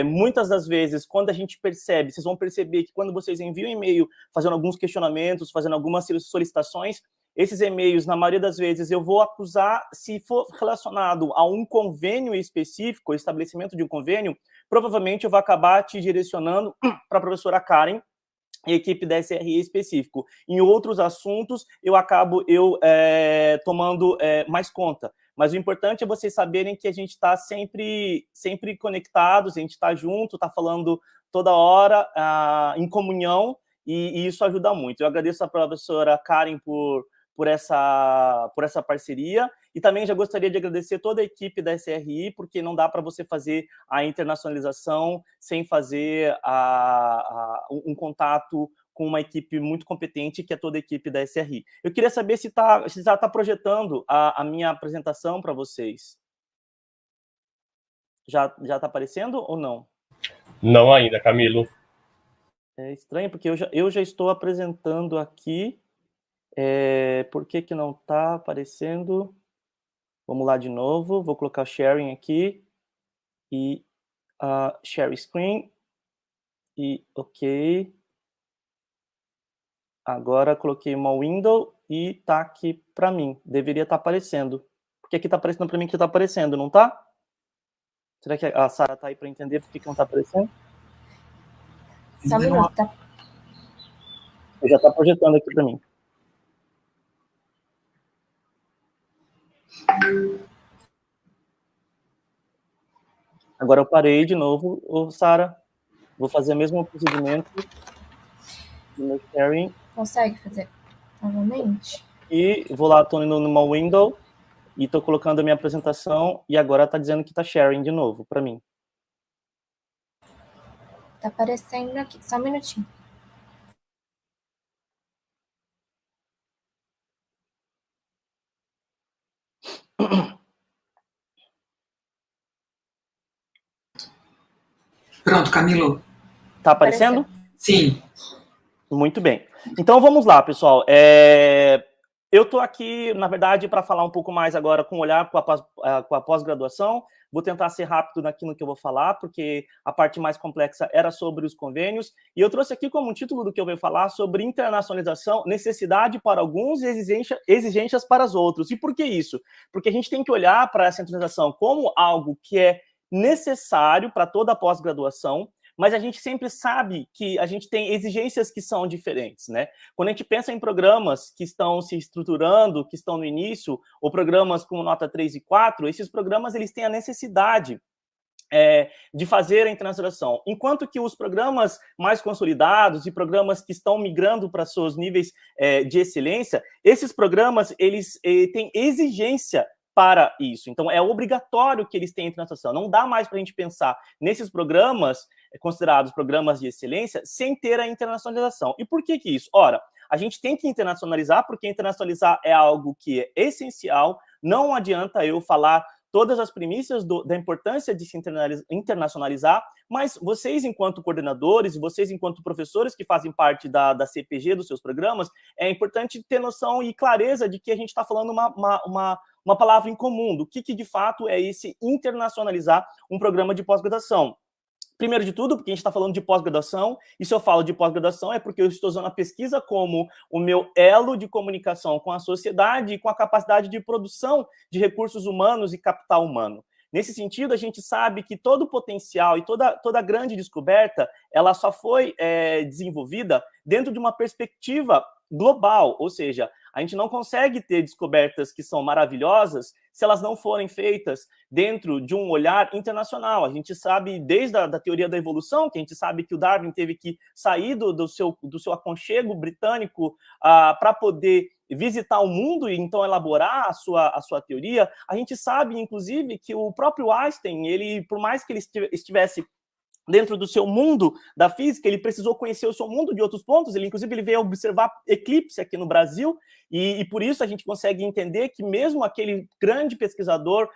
Muitas das vezes, quando a gente percebe, vocês vão perceber que quando vocês enviam um e-mail fazendo alguns questionamentos, fazendo algumas solicitações, esses e-mails, na maioria das vezes, eu vou acusar, se for relacionado a um convênio específico, o estabelecimento de um convênio, provavelmente eu vou acabar te direcionando para a professora Karen, e a equipe da SRE específico. Em outros assuntos, eu acabo tomando mais conta. Mas o importante é vocês saberem que a gente está sempre conectados, a gente está junto, está falando toda hora, em comunhão, e isso ajuda muito. Eu agradeço a professora Karen por essa parceria, e também já gostaria de agradecer toda a equipe da SRI, porque não dá para você fazer a internacionalização sem fazer um contato com uma equipe muito competente, que é toda a equipe da SRI. Eu queria saber se já está projetando a minha apresentação para vocês. Já está aparecendo ou não? Não ainda, Camilo. É estranho, porque eu já estou apresentando aqui. Por que não está aparecendo? Vamos lá de novo. Vou colocar sharing aqui. E share screen. E ok. Agora coloquei uma window e está aqui para mim. Deveria estar aparecendo. Porque aqui está aparecendo para mim que está aparecendo, não está? Será que a Sara está aí para entender por que não está aparecendo? Só um minuto, tá? Eu já está projetando aqui para mim. Agora eu parei de novo, Sara. Vou fazer o mesmo procedimento no meu sharing. Consegue fazer novamente? E vou lá, estou indo numa window e estou colocando a minha apresentação e agora está dizendo que está sharing de novo para mim. Tá aparecendo aqui, só um minutinho. Pronto, Camilo. Tá aparecendo? Sim. Muito bem. Então vamos lá, pessoal. Eu estou aqui, na verdade, para falar um pouco mais agora com o olhar com a pós-graduação. Vou tentar ser rápido naquilo que eu vou falar, porque a parte mais complexa era sobre os convênios. E eu trouxe aqui como título do que eu vou falar sobre internacionalização, necessidade para alguns e exigências para os outros. E por que isso? Porque a gente tem que olhar para essa internacionalização como algo que é necessário para toda a pós-graduação, mas a gente sempre sabe que a gente tem exigências que são diferentes, né? Quando a gente pensa em programas que estão se estruturando, que estão no início, ou programas como Nota 3 e 4, esses programas eles têm a necessidade de fazer a internacionalização. Enquanto que os programas mais consolidados e programas que estão migrando para seus níveis de excelência, esses programas eles têm exigência para isso. Então, é obrigatório que eles tenham internacionalização. Não dá mais para a gente pensar nesses programas considerados programas de excelência sem ter a internacionalização. E por que isso? Ora, a gente tem que internacionalizar, porque internacionalizar é algo que é essencial. Não adianta eu falar todas as premissas da importância de se internacionalizar, mas vocês, enquanto coordenadores, e vocês, enquanto professores que fazem parte da CPG, dos seus programas, é importante ter noção e clareza de que a gente está falando uma palavra em comum, do que de fato é esse internacionalizar um programa de pós-graduação. Primeiro de tudo, porque a gente está falando de pós-graduação, e se eu falo de pós-graduação é porque eu estou usando a pesquisa como o meu elo de comunicação com a sociedade e com a capacidade de produção de recursos humanos e capital humano. Nesse sentido, a gente sabe que todo o potencial e toda grande descoberta, ela só foi desenvolvida dentro de uma perspectiva global, ou seja, a gente não consegue ter descobertas que são maravilhosas se elas não forem feitas dentro de um olhar internacional. A gente sabe, desde a teoria da evolução, que a gente sabe que o Darwin teve que sair do seu aconchego britânico para poder visitar o mundo e então elaborar a sua teoria. A gente sabe, inclusive, que o próprio Einstein, ele, por mais que ele estivesse dentro do seu mundo da física, ele precisou conhecer o seu mundo de outros pontos, ele veio observar eclipse aqui no Brasil, e por isso a gente consegue entender que mesmo aquele grande pesquisador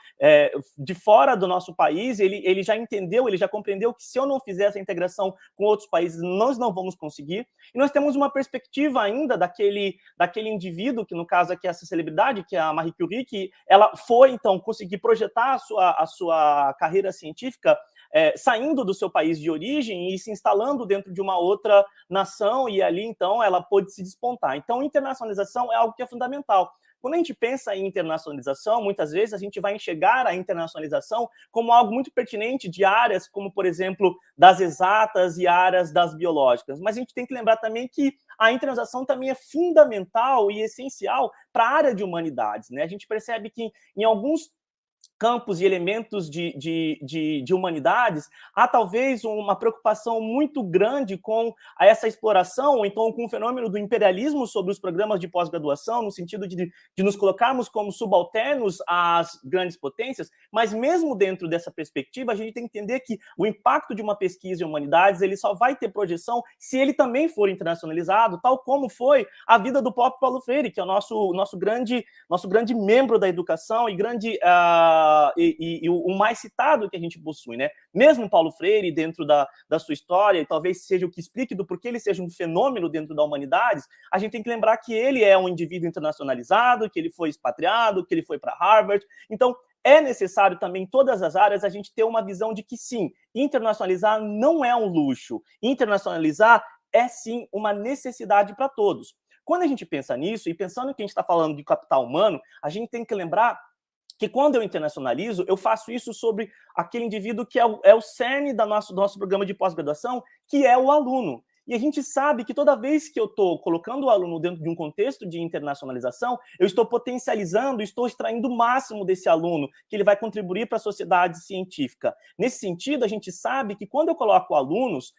de fora do nosso país, ele já entendeu, ele já compreendeu que se eu não fizer essa integração com outros países, nós não vamos conseguir. E nós temos uma perspectiva ainda daquele indivíduo, que no caso aqui é essa celebridade, que é a Marie Curie, que ela foi, então, conseguir projetar a sua carreira científica saindo do seu país de origem e se instalando dentro de uma outra nação, e ali, então, ela pôde se despontar. Então, internacionalização é algo que é fundamental. Quando a gente pensa em internacionalização, muitas vezes a gente vai enxergar a internacionalização como algo muito pertinente de áreas como, por exemplo, das exatas e áreas das biológicas. Mas a gente tem que lembrar também que a internacionalização também é fundamental e essencial para a área de humanidades, né? A gente percebe que em alguns campos e elementos de humanidades, há talvez uma preocupação muito grande com essa exploração, ou então com o fenômeno do imperialismo sobre os programas de pós-graduação, no sentido de nos colocarmos como subalternos às grandes potências, mas mesmo dentro dessa perspectiva, a gente tem que entender que o impacto de uma pesquisa em humanidades, ele só vai ter projeção se ele também for internacionalizado, tal como foi a vida do próprio Paulo Freire, que é o nosso grande membro da educação e grande... E o mais citado que a gente possui, né? Mesmo Paulo Freire, dentro da sua história, e talvez seja o que explique do porquê ele seja um fenômeno dentro da humanidades, a gente tem que lembrar que ele é um indivíduo internacionalizado, que ele foi expatriado, que ele foi para Harvard. Então, é necessário também, em todas as áreas, a gente ter uma visão de que, sim, internacionalizar não é um luxo. Internacionalizar é, sim, uma necessidade para todos. Quando a gente pensa nisso, e pensando que a gente está falando de capital humano, a gente tem que lembrar que quando eu internacionalizo, eu faço isso sobre aquele indivíduo que é o cerne do nosso programa de pós-graduação, que é o aluno. E a gente sabe que toda vez que eu estou colocando o aluno dentro de um contexto de internacionalização, eu estou potencializando, estou extraindo o máximo desse aluno, que ele vai contribuir para a sociedade científica. Nesse sentido, a gente sabe que quando eu coloco alunos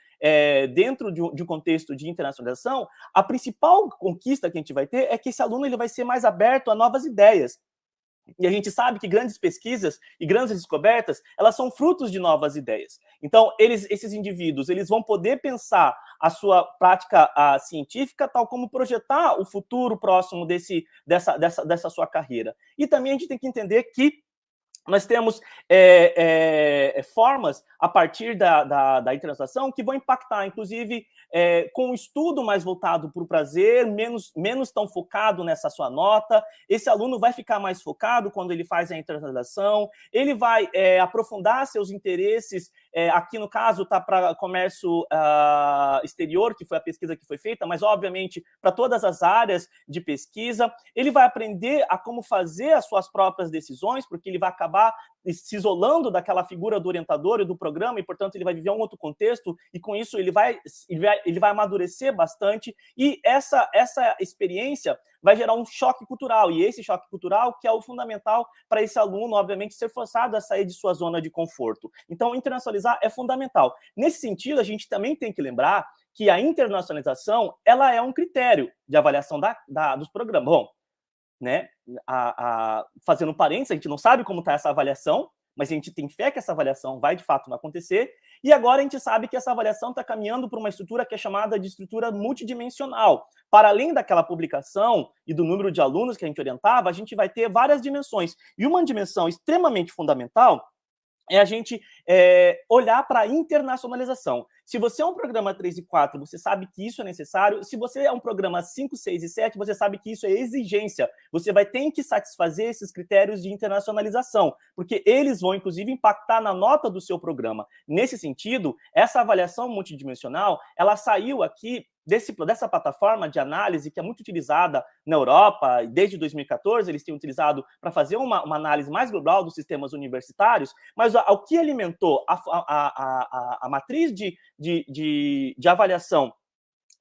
dentro de um contexto de internacionalização, a principal conquista que a gente vai ter é que esse aluno ele vai ser mais aberto a novas ideias. E a gente sabe que grandes pesquisas e grandes descobertas, elas são frutos de novas ideias. Então, esses indivíduos, eles vão poder pensar a sua prática científica, tal como projetar o futuro próximo dessa sua carreira. E também a gente tem que entender que nós temos formas, a partir da internacionalização, que vão impactar, inclusive, com um estudo mais voltado para o prazer, menos tão focado nessa sua nota. Esse aluno vai ficar mais focado quando ele faz a internacionalização, ele vai aprofundar seus interesses, aqui no caso está para comércio exterior, que foi a pesquisa que foi feita, mas, obviamente, para todas as áreas de pesquisa. Ele vai aprender a como fazer as suas próprias decisões, porque ele vai acabar se isolando daquela figura do orientador e do programa, e, portanto, ele vai viver um outro contexto, e com isso ele vai amadurecer bastante, e essa experiência vai gerar um choque cultural, e esse choque cultural que é o fundamental para esse aluno, obviamente, ser forçado a sair de sua zona de conforto. Então, internacionalizar é fundamental. Nesse sentido, a gente também tem que lembrar que a internacionalização, ela é um critério de avaliação dos programas. Bom, né, fazendo um parênteses, a gente não sabe como está essa avaliação, mas a gente tem fé que essa avaliação vai, de fato, acontecer, e agora a gente sabe que essa avaliação está caminhando para uma estrutura que é chamada de estrutura multidimensional. Para além daquela publicação e do número de alunos que a gente orientava, a gente vai ter várias dimensões, e uma dimensão extremamente fundamental é a gente olhar para a internacionalização. Se você é um programa 3 e 4, você sabe que isso é necessário. Se você é um programa 5, 6 e 7, você sabe que isso é exigência. Você vai ter que satisfazer esses critérios de internacionalização, porque eles vão, inclusive, impactar na nota do seu programa. Nesse sentido, essa avaliação multidimensional, ela saiu aqui dessa plataforma de análise que é muito utilizada na Europa, desde 2014 eles têm utilizado para fazer uma análise mais global dos sistemas universitários, mas o que alimentou a matriz de avaliação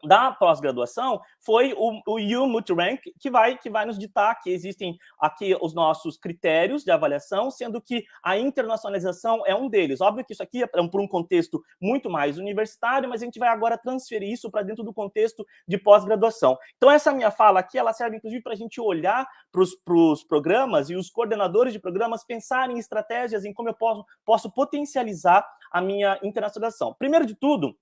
da pós-graduação foi o U Multirank, que vai nos ditar que existem aqui os nossos critérios de avaliação, sendo que a internacionalização é um deles. Óbvio que isso aqui é por um contexto muito mais universitário, mas a gente vai agora transferir isso para dentro do contexto de pós-graduação. Então, essa minha fala aqui, ela serve, inclusive, para a gente olhar para os programas e os coordenadores de programas pensarem em estratégias em como eu posso potencializar a minha internacionalização. Primeiro de tudo,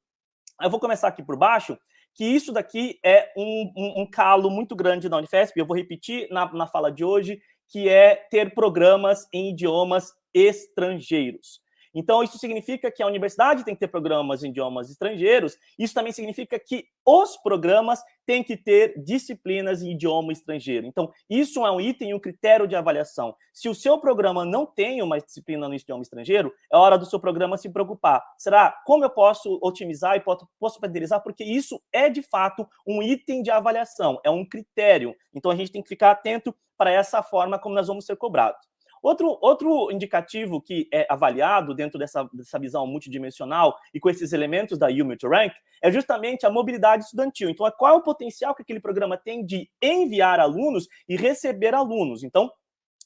eu vou começar aqui por baixo, que isso daqui é um calo muito grande na Unifesp, eu vou repetir na fala de hoje, que é ter programas em idiomas estrangeiros. Então, isso significa que a universidade tem que ter programas em idiomas estrangeiros, isso também significa que os programas têm que ter disciplinas em idioma estrangeiro. Então, isso é um item, um critério de avaliação. Se o seu programa não tem uma disciplina no idioma estrangeiro, é hora do seu programa se preocupar. Será como eu posso otimizar e posso padronizar? Porque isso é, de fato, um item de avaliação, é um critério. Então, a gente tem que ficar atento para essa forma como nós vamos ser cobrados. Outro indicativo que é avaliado dentro dessa visão multidimensional e com esses elementos da U-Multi-Rank é justamente a mobilidade estudantil. Então, qual é o potencial que aquele programa tem de enviar alunos e receber alunos? Então,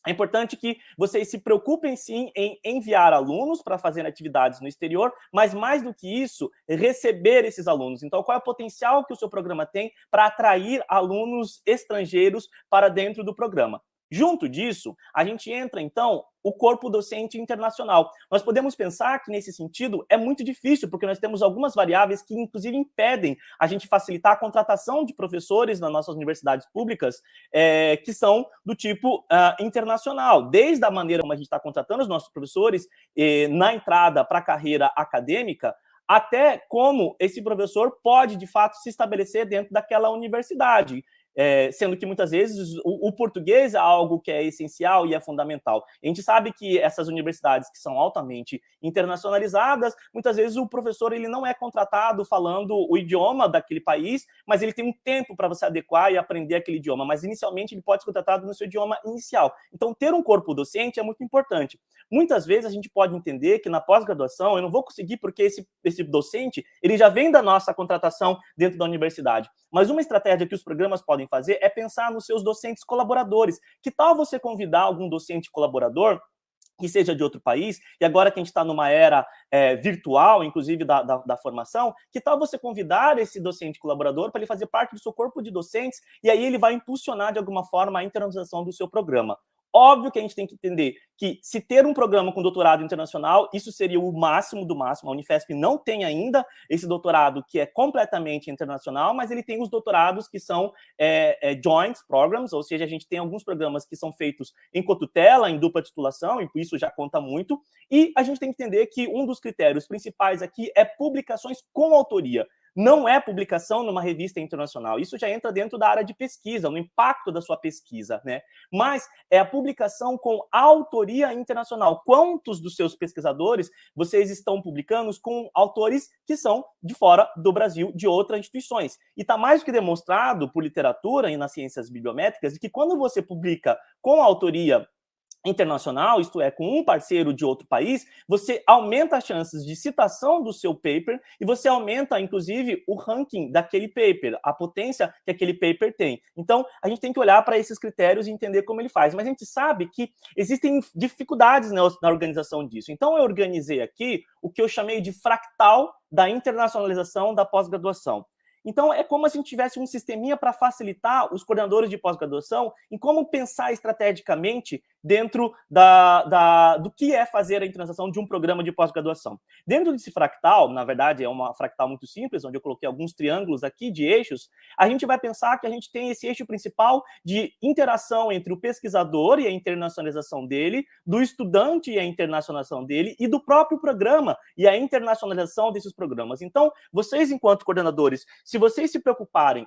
é importante que vocês se preocupem, sim, em enviar alunos para fazer atividades no exterior, mas, mais do que isso, receber esses alunos. Então, qual é o potencial que o seu programa tem para atrair alunos estrangeiros para dentro do programa? Junto disso, a gente entra, então, o corpo docente internacional. Nós podemos pensar que, nesse sentido, é muito difícil, porque nós temos algumas variáveis que, inclusive, impedem a gente facilitar a contratação de professores nas nossas universidades públicas, que são do tipo internacional. Desde a maneira como a gente está contratando os nossos professores na entrada para a carreira acadêmica, até como esse professor pode, de fato, se estabelecer dentro daquela universidade. Sendo que muitas vezes o português é algo que é essencial e é fundamental. A gente sabe que essas universidades que são altamente internacionalizadas, muitas vezes o professor ele não é contratado falando o idioma daquele país, mas ele tem um tempo para você adequar e aprender aquele idioma, mas inicialmente ele pode ser contratado no seu idioma inicial. Então, ter um corpo docente é muito importante. Muitas vezes a gente pode entender que na pós-graduação eu não vou conseguir porque esse docente ele já vem da nossa contratação dentro da universidade. Mas uma estratégia que os programas podem fazer é pensar nos seus docentes colaboradores. Que tal você convidar algum docente colaborador que seja de outro país, e agora que a gente está numa era virtual, inclusive da formação, que tal você convidar esse docente colaborador para ele fazer parte do seu corpo de docentes, e aí ele vai impulsionar de alguma forma a internacionalização do seu programa. Óbvio que a gente tem que entender que se ter um programa com doutorado internacional, isso seria o máximo do máximo. A Unifesp não tem ainda esse doutorado que é completamente internacional, mas ele tem os doutorados que são joint programs, ou seja, a gente tem alguns programas que são feitos em cotutela, em dupla titulação, e isso já conta muito. E a gente tem que entender que um dos critérios principais aqui é publicações com autoria. Não é publicação numa revista internacional. Isso já entra dentro da área de pesquisa, no impacto da sua pesquisa, né? Mas é a publicação com autoria internacional. Quantos dos seus pesquisadores vocês estão publicando com autores que são de fora do Brasil, de outras instituições? E está mais do que demonstrado por literatura e nas ciências bibliométricas que quando você publica com autoria internacional, isto é, com um parceiro de outro país, você aumenta as chances de citação do seu paper e você aumenta, inclusive, o ranking daquele paper, a potência que aquele paper tem. Então, a gente tem que olhar para esses critérios e entender como ele faz. Mas a gente sabe que existem dificuldades na organização disso. Então, eu organizei aqui o que eu chamei de fractal da internacionalização da pós-graduação. Então, é como se a gente tivesse um sisteminha para facilitar os coordenadores de pós-graduação em como pensar estrategicamente dentro do que é fazer a internacionalização de um programa de pós-graduação. Dentro desse fractal, na verdade, é uma fractal muito simples, onde eu coloquei alguns triângulos aqui de eixos, a gente vai pensar que a gente tem esse eixo principal de interação entre o pesquisador e a internacionalização dele, do estudante e a internacionalização dele, e do próprio programa e a internacionalização desses programas. Então, vocês, enquanto coordenadores, se vocês se preocuparem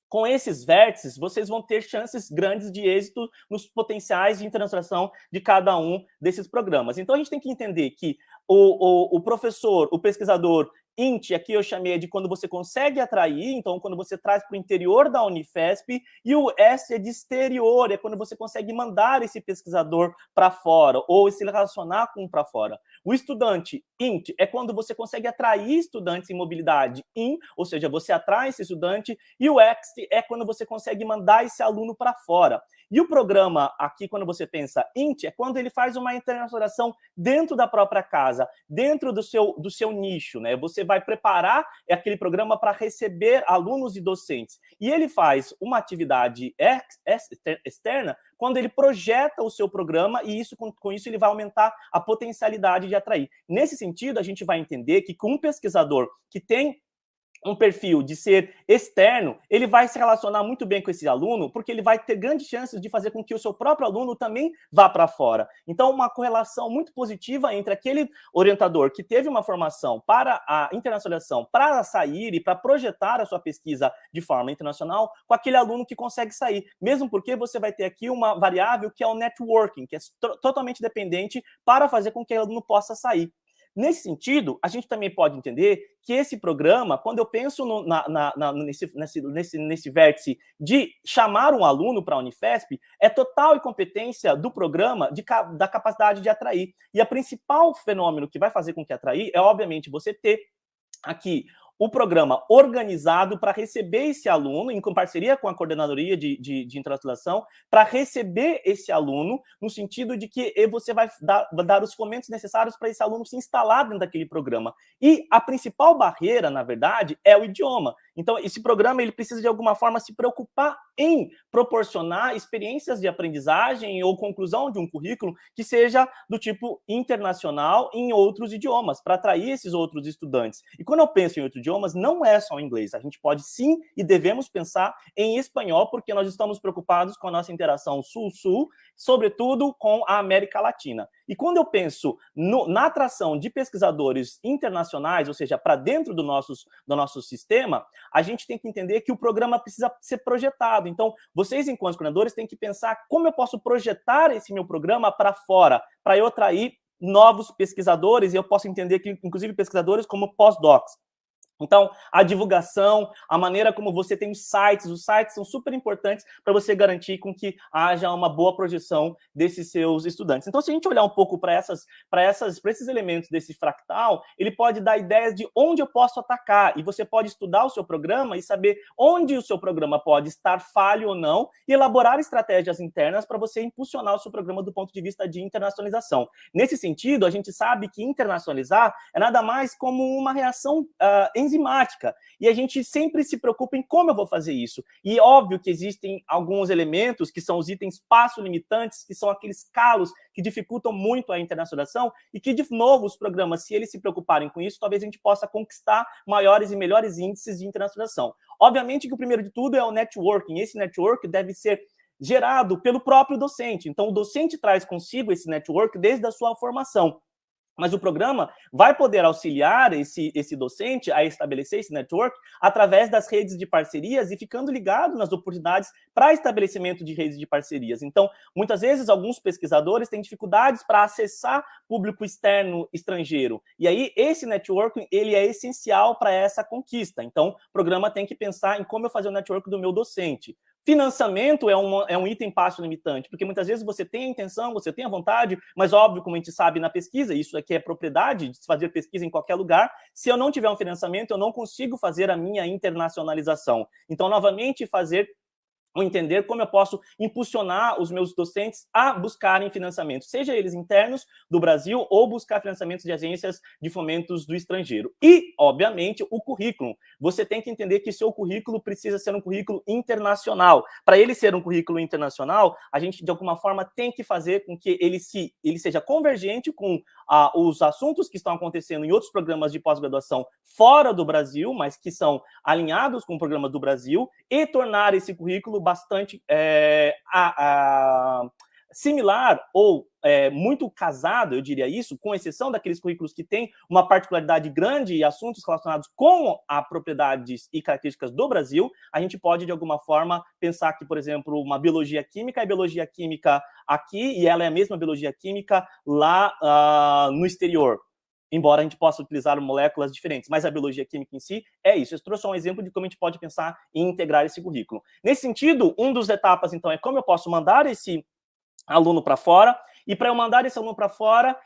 com esses vértices, vocês vão ter chances grandes de êxito nos potenciais de internacionalização de cada um desses programas. Então, a gente tem que entender que o professor, o pesquisador, INT, aqui eu chamei de quando você consegue atrair, então quando você traz para o interior da Unifesp, e o S é de exterior, é quando você consegue mandar esse pesquisador para fora, ou se relacionar com para fora. O estudante, INT, é quando você consegue atrair estudantes em mobilidade IN, ou seja, você atrai esse estudante, e o X é quando você consegue mandar esse aluno para fora. E o programa aqui, quando você pensa INT, é quando ele faz uma internacionalização dentro da própria casa, dentro do seu nicho, né? Você vai preparar aquele programa para receber alunos e docentes. E ele faz uma atividade externa quando ele projeta o seu programa e com isso ele vai aumentar a potencialidade de atrair. Nesse sentido, a gente vai entender que com um pesquisador que tem um perfil de ser externo, ele vai se relacionar muito bem com esse aluno, porque ele vai ter grandes chances de fazer com que o seu próprio aluno também vá para fora. Então, uma correlação muito positiva entre aquele orientador que teve uma formação para a internacionalização, para sair e para projetar a sua pesquisa de forma internacional, com aquele aluno que consegue sair. Mesmo porque você vai ter aqui uma variável que é o networking, que é totalmente dependente para fazer com que o aluno possa sair. Nesse sentido, a gente também pode entender que esse programa, quando eu penso nesse vértice de chamar um aluno para a Unifesp, é total incompetência do programa da capacidade de atrair. E o principal fenômeno que vai fazer com que atrair é, obviamente, você ter aqui o programa organizado para receber esse aluno, em parceria com a coordenadoria de internacionalização, para receber esse aluno, no sentido de que você vai dar os fomentos necessários para esse aluno se instalar dentro daquele programa. E a principal barreira, na verdade, é o idioma. Então, esse programa ele precisa, de alguma forma, se preocupar em proporcionar experiências de aprendizagem ou conclusão de um currículo que seja do tipo internacional em outros idiomas, para atrair esses outros estudantes. E quando eu penso em outros idiomas, não é só o inglês. A gente pode sim e devemos pensar em espanhol, porque nós estamos preocupados com a nossa interação sul-sul, sobretudo com a América Latina. E quando eu penso na atração de pesquisadores internacionais, ou seja, para dentro do nosso sistema, a gente tem que entender que o programa precisa ser projetado. Então, vocês, enquanto coordenadores, têm que pensar como eu posso projetar esse meu programa para fora, para eu atrair novos pesquisadores, e eu posso entender que, inclusive, pesquisadores como pós-docs. Então, a divulgação, a maneira como você tem os sites são super importantes para você garantir com que haja uma boa projeção desses seus estudantes. Então, se a gente olhar um pouco para esses elementos desse fractal, ele pode dar ideias de onde eu posso atacar, e você pode estudar o seu programa e saber onde o seu programa pode estar falho ou não, e elaborar estratégias internas para você impulsionar o seu programa do ponto de vista de internacionalização. Nesse sentido, a gente sabe que internacionalizar é nada mais como uma reação enzimática, e a gente sempre se preocupa em como eu vou fazer isso. E óbvio que existem alguns elementos que são os itens espaço-limitantes, que são aqueles calos que dificultam muito a internacionalização, e que, de novo, os programas, se eles se preocuparem com isso, talvez a gente possa conquistar maiores e melhores índices de internacionalização. Obviamente que o primeiro de tudo é o networking. Esse network deve ser gerado pelo próprio docente. Então, o docente traz consigo esse network desde a sua formação. Mas o programa vai poder auxiliar esse docente a estabelecer esse network através das redes de parcerias e ficando ligado nas oportunidades para estabelecimento de redes de parcerias. Então, muitas vezes, alguns pesquisadores têm dificuldades para acessar público externo estrangeiro. E aí, esse networking, ele é essencial para essa conquista. Então, o programa tem que pensar em como eu fazer o network do meu docente. Financiamento é um item passo limitante, porque muitas vezes você tem a intenção, você tem a vontade, mas óbvio, como a gente sabe na pesquisa, isso aqui é propriedade de fazer pesquisa em qualquer lugar, se eu não tiver um financiamento, eu não consigo fazer a minha internacionalização. Então, novamente, entender como eu posso impulsionar os meus docentes a buscarem financiamento, seja eles internos do Brasil ou buscar financiamentos de agências de fomentos do estrangeiro. E, obviamente, o currículo. Você tem que entender que seu currículo precisa ser um currículo internacional. Para ele ser um currículo internacional, a gente, de alguma forma, tem que fazer com que ele seja convergente com os assuntos que estão acontecendo em outros programas de pós-graduação fora do Brasil, mas que são alinhados com o programa do Brasil, e tornar esse currículo bastante similar ou muito casado, eu diria isso, com exceção daqueles currículos que têm uma particularidade grande e assuntos relacionados com a propriedades e características do Brasil. A gente pode, de alguma forma, pensar que, por exemplo, uma biologia química é biologia química aqui e ela é a mesma biologia química lá no exterior, embora a gente possa utilizar moléculas diferentes, mas a biologia química em si é isso. Eu trouxe só um exemplo de como a gente pode pensar em integrar esse currículo. Nesse sentido, uma das etapas, então, é como eu posso mandar esse aluno para fora, e para eu mandar esse aluno para fora,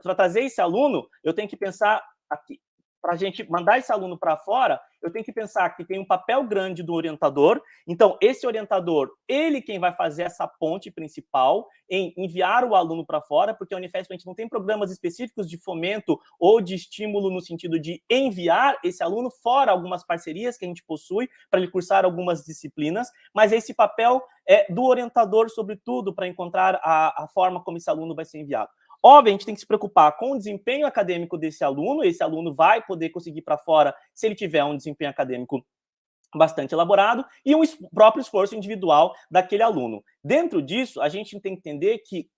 para trazer esse aluno, eu tenho que pensar aqui. Para a gente mandar esse aluno para fora, eu tenho que pensar que tem um papel grande do orientador. Então, esse orientador, ele quem vai fazer essa ponte principal em enviar o aluno para fora, porque a Unifesp a gente não tem programas específicos de fomento ou de estímulo no sentido de enviar esse aluno fora, algumas parcerias que a gente possui para ele cursar algumas disciplinas, mas esse papel é do orientador, sobretudo, para encontrar a forma como esse aluno vai ser enviado. Óbvio, a gente tem que se preocupar com o desempenho acadêmico desse aluno. Esse aluno vai poder conseguir para fora se ele tiver um desempenho acadêmico bastante elaborado, e um próprio esforço individual daquele aluno. Dentro disso, a gente tem que entender que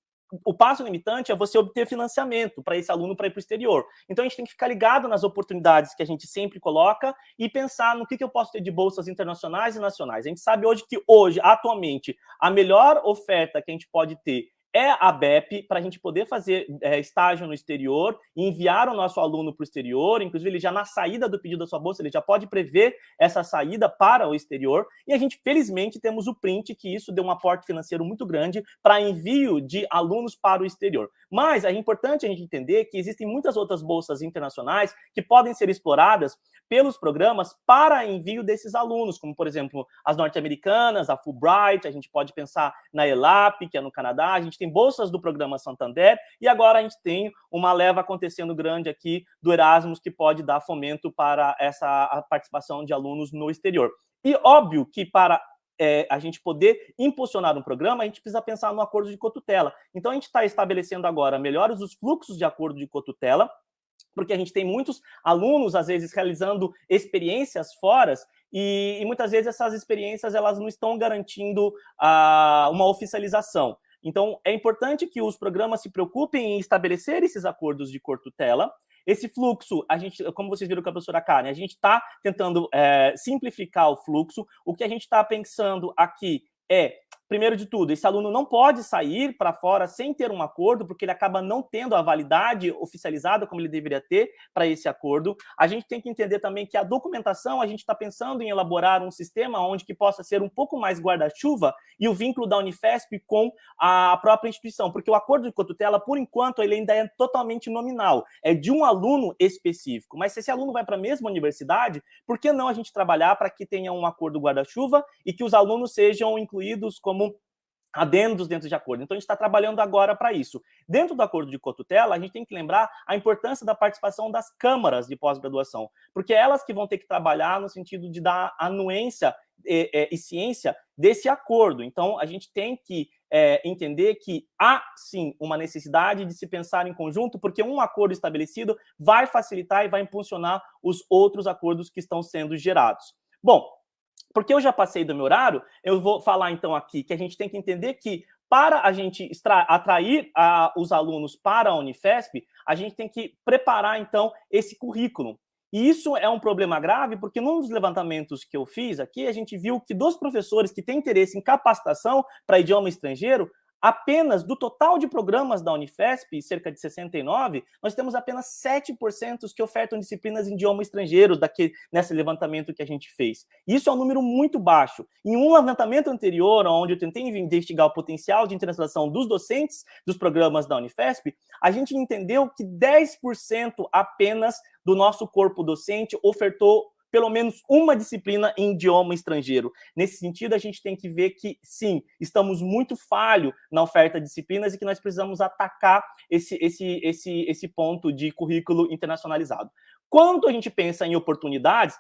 o passo limitante é você obter financiamento para esse aluno para ir para o exterior. Então, a gente tem que ficar ligado nas oportunidades que a gente sempre coloca e pensar no que eu posso ter de bolsas internacionais e nacionais. A gente sabe hoje que, atualmente, a melhor oferta que a gente pode ter é a BEP, para a gente poder fazer estágio no exterior, enviar o nosso aluno para o exterior, inclusive ele já na saída do pedido da sua bolsa, ele já pode prever essa saída para o exterior, e a gente, felizmente, temos o Print, que isso deu um aporte financeiro muito grande para envio de alunos para o exterior. Mas é importante a gente entender que existem muitas outras bolsas internacionais que podem ser exploradas pelos programas para envio desses alunos, como, por exemplo, as norte-americanas, a Fulbright, a gente pode pensar na ELAP, que é no Canadá, a gente tem bolsas do programa Santander, e agora a gente tem uma leva acontecendo grande aqui do Erasmus, que pode dar fomento para a participação de alunos no exterior. E óbvio que para a gente poder impulsionar um programa, a gente precisa pensar no acordo de cotutela. Então, a gente está estabelecendo agora melhores os fluxos de acordo de cotutela, porque a gente tem muitos alunos, às vezes, realizando experiências fora, e muitas vezes essas experiências elas não estão garantindo uma oficialização. Então, é importante que os programas se preocupem em estabelecer esses acordos de cotutela. Esse fluxo, a gente, como vocês viram com a professora Karen, a gente está tentando simplificar o fluxo. O que a gente está pensando aqui é, primeiro de tudo, esse aluno não pode sair para fora sem ter um acordo, porque ele acaba não tendo a validade oficializada como ele deveria ter para esse acordo. A gente tem que entender também que a documentação, a gente está pensando em elaborar um sistema onde que possa ser um pouco mais guarda-chuva e o vínculo da Unifesp com a própria instituição, porque o acordo de cotutela, por enquanto, ele ainda é totalmente nominal, é de um aluno específico, mas se esse aluno vai para a mesma universidade, por que não a gente trabalhar para que tenha um acordo guarda-chuva e que os alunos sejam incluídos como adendos dentro de acordo? Então, a gente está trabalhando agora para isso. Dentro do acordo de cotutela, a gente tem que lembrar a importância da participação das câmaras de pós-graduação, porque é elas que vão ter que trabalhar no sentido de dar anuência e ciência desse acordo. Então, a gente tem que entender que há, sim, uma necessidade de se pensar em conjunto, porque um acordo estabelecido vai facilitar e vai impulsionar os outros acordos que estão sendo gerados. Bom, porque eu já passei do meu horário, eu vou falar então aqui que a gente tem que entender que para a gente atrair os alunos para a Unifesp, a gente tem que preparar então esse currículo. E isso é um problema grave, porque num dos levantamentos que eu fiz aqui, a gente viu que dos professores que têm interesse em capacitação para idioma estrangeiro, apenas do total de programas da Unifesp, cerca de 69, nós temos apenas 7% que ofertam disciplinas em idioma estrangeiro nesse levantamento que a gente fez. Isso é um número muito baixo. Em um levantamento anterior, onde eu tentei investigar o potencial de internacionalização dos docentes dos programas da Unifesp, a gente entendeu que 10% apenas do nosso corpo docente ofertou pelo menos uma disciplina em idioma estrangeiro. Nesse sentido, a gente tem que ver que, sim, estamos muito falho na oferta de disciplinas e que nós precisamos atacar esse ponto de currículo internacionalizado. Quando a gente pensa em oportunidades,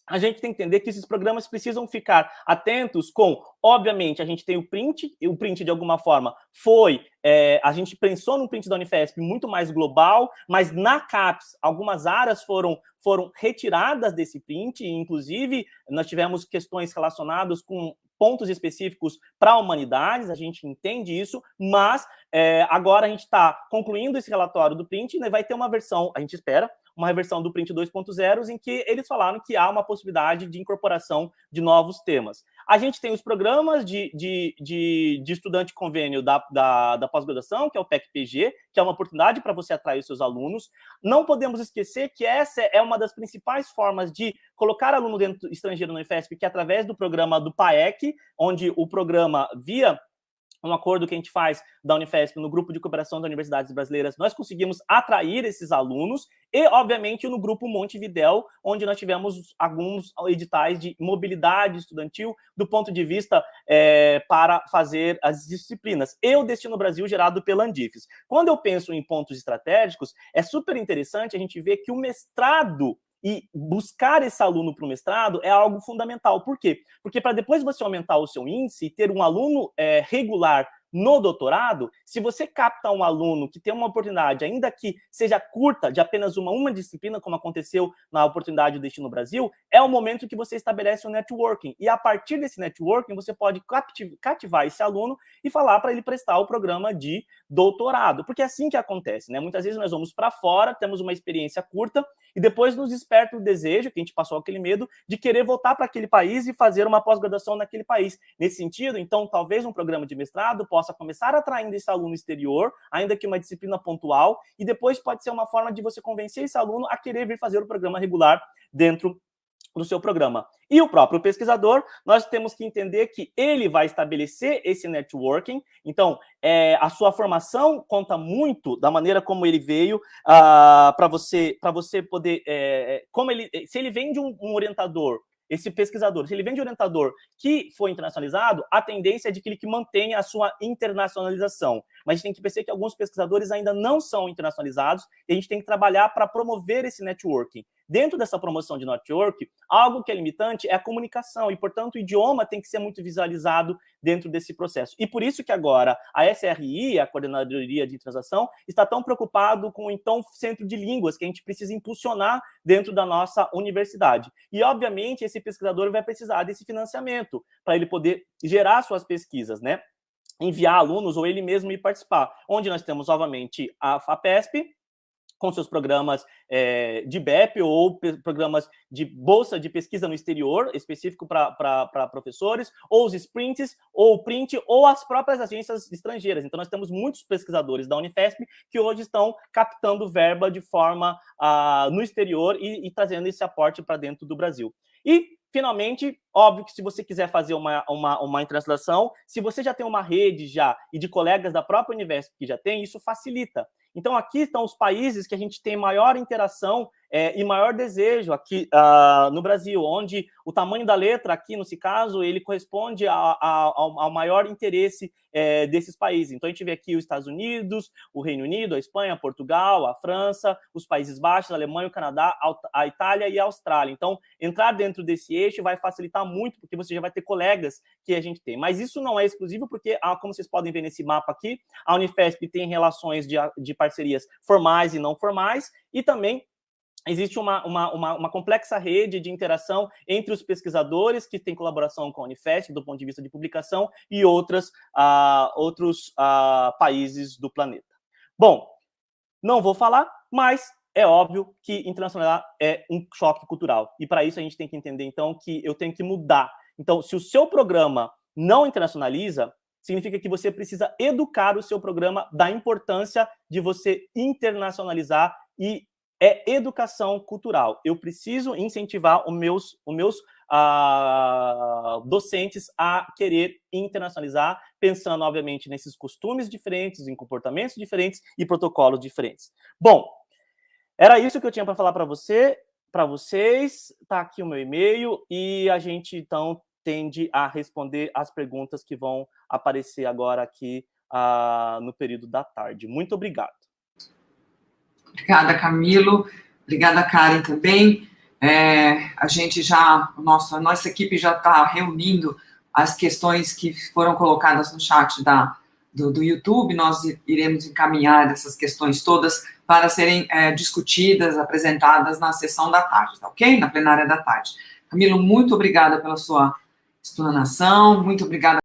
a gente tem que entender que esses programas precisam ficar atentos com, obviamente, a gente tem o print de alguma forma a gente pensou num print da Unifesp muito mais global, mas na CAPES algumas áreas foram retiradas desse print, e inclusive nós tivemos questões relacionadas com pontos específicos para humanidades, a gente entende isso, mas agora a gente está concluindo esse relatório do print e vai ter uma versão, a gente espera, uma reversão do Print 2.0, em que eles falaram que há uma possibilidade de incorporação de novos temas. A gente tem os programas de estudante convênio da pós-graduação, que é o PEC-PG, que é uma oportunidade para você atrair seus alunos. Não podemos esquecer que essa é uma das principais formas de colocar aluno estrangeiro no Unifesp, que é através do programa do PAEC, onde o programa, via um acordo que a gente faz da Unifesp no grupo de cooperação das universidades brasileiras, nós conseguimos atrair esses alunos e, obviamente, no grupo Montevidéu, onde nós tivemos alguns editais de mobilidade estudantil do ponto de vista para fazer as disciplinas. E o Destino Brasil gerado pela Andifes. Quando eu penso em pontos estratégicos, é super interessante a gente ver que o mestrado e buscar esse aluno para o mestrado é algo fundamental. Por quê? Porque para depois você aumentar o seu índice e ter um aluno regular No doutorado, se você capta um aluno que tem uma oportunidade, ainda que seja curta, de apenas uma disciplina, como aconteceu na oportunidade do Destino Brasil, é o momento que você estabelece um networking. E a partir desse networking, você pode cativar esse aluno e falar para ele prestar o programa de doutorado. Porque é assim que acontece, né? Muitas vezes nós vamos para fora, temos uma experiência curta, e depois nos desperta o desejo, que a gente passou aquele medo, de querer voltar para aquele país e fazer uma pós-graduação naquele país. Nesse sentido, então, talvez um programa de mestrado possa começar atraindo esse aluno exterior, ainda que uma disciplina pontual, e depois pode ser uma forma de você convencer esse aluno a querer vir fazer o programa regular dentro do seu programa. E o próprio pesquisador, nós temos que entender que ele vai estabelecer esse networking. Então, a sua formação conta muito da maneira como ele veio, para você poder... se ele vem de um orientador, esse pesquisador, se ele vem de orientador que foi internacionalizado, a tendência é de que ele mantenha a sua internacionalização. Mas a gente tem que perceber que alguns pesquisadores ainda não são internacionalizados e a gente tem que trabalhar para promover esse networking. Dentro dessa promoção de network, algo que é limitante é a comunicação e, portanto, o idioma tem que ser muito visualizado dentro desse processo. E por isso que agora a SRI, a Coordenadoria de Internacionalização, está tão preocupado com o então Centro de Línguas que a gente precisa impulsionar dentro da nossa universidade. E, obviamente, esse pesquisador vai precisar desse financiamento para ele poder gerar suas pesquisas, né? Enviar alunos ou ele mesmo ir participar. Onde nós temos, novamente, a FAPESP, com seus programas de BEP ou programas de bolsa de pesquisa no exterior, específico para professores, ou os sprints, ou o print, ou as próprias agências estrangeiras. Então, nós temos muitos pesquisadores da Unifesp que hoje estão captando verba de forma no exterior e trazendo esse aporte para dentro do Brasil. E, finalmente, óbvio que se você quiser fazer uma internacionalização, se você já tem uma rede e de colegas da própria Unifesp que já tem, isso facilita. Então, aqui estão os países que a gente tem maior interação e maior desejo aqui no Brasil, onde o tamanho da letra aqui, nesse caso, ele corresponde ao maior interesse desses países. Então, a gente vê aqui os Estados Unidos, o Reino Unido, a Espanha, Portugal, a França, os Países Baixos, a Alemanha, o Canadá, a Itália e a Austrália. Então, entrar dentro desse eixo vai facilitar muito, porque você já vai ter colegas que a gente tem. Mas isso não é exclusivo, porque, como vocês podem ver nesse mapa aqui, a Unifesp tem relações de parcerias formais e não formais, e também existe uma complexa rede de interação entre os pesquisadores que têm colaboração com a Unifesp, do ponto de vista de publicação, e outros países do planeta. Bom, não vou falar, mas é óbvio que internacionalizar é um choque cultural. E para isso a gente tem que entender, então, que eu tenho que mudar. Então, se o seu programa não internacionaliza, significa que você precisa educar o seu programa da importância de você internacionalizar e educação cultural. Eu preciso incentivar os meus docentes a querer internacionalizar, pensando, obviamente, nesses costumes diferentes, em comportamentos diferentes e protocolos diferentes. Bom, era isso que eu tinha para falar para vocês. Está aqui o meu e-mail e a gente, então, tende a responder as perguntas que vão aparecer agora aqui no período da tarde. Muito obrigado. Obrigada, Camilo. Obrigada, Karen, também. A nossa equipe já está reunindo as questões que foram colocadas no chat do YouTube. Nós iremos encaminhar essas questões todas para serem discutidas, apresentadas na sessão da tarde, tá ok? Na plenária da tarde. Camilo, muito obrigada pela sua explanação, muito obrigada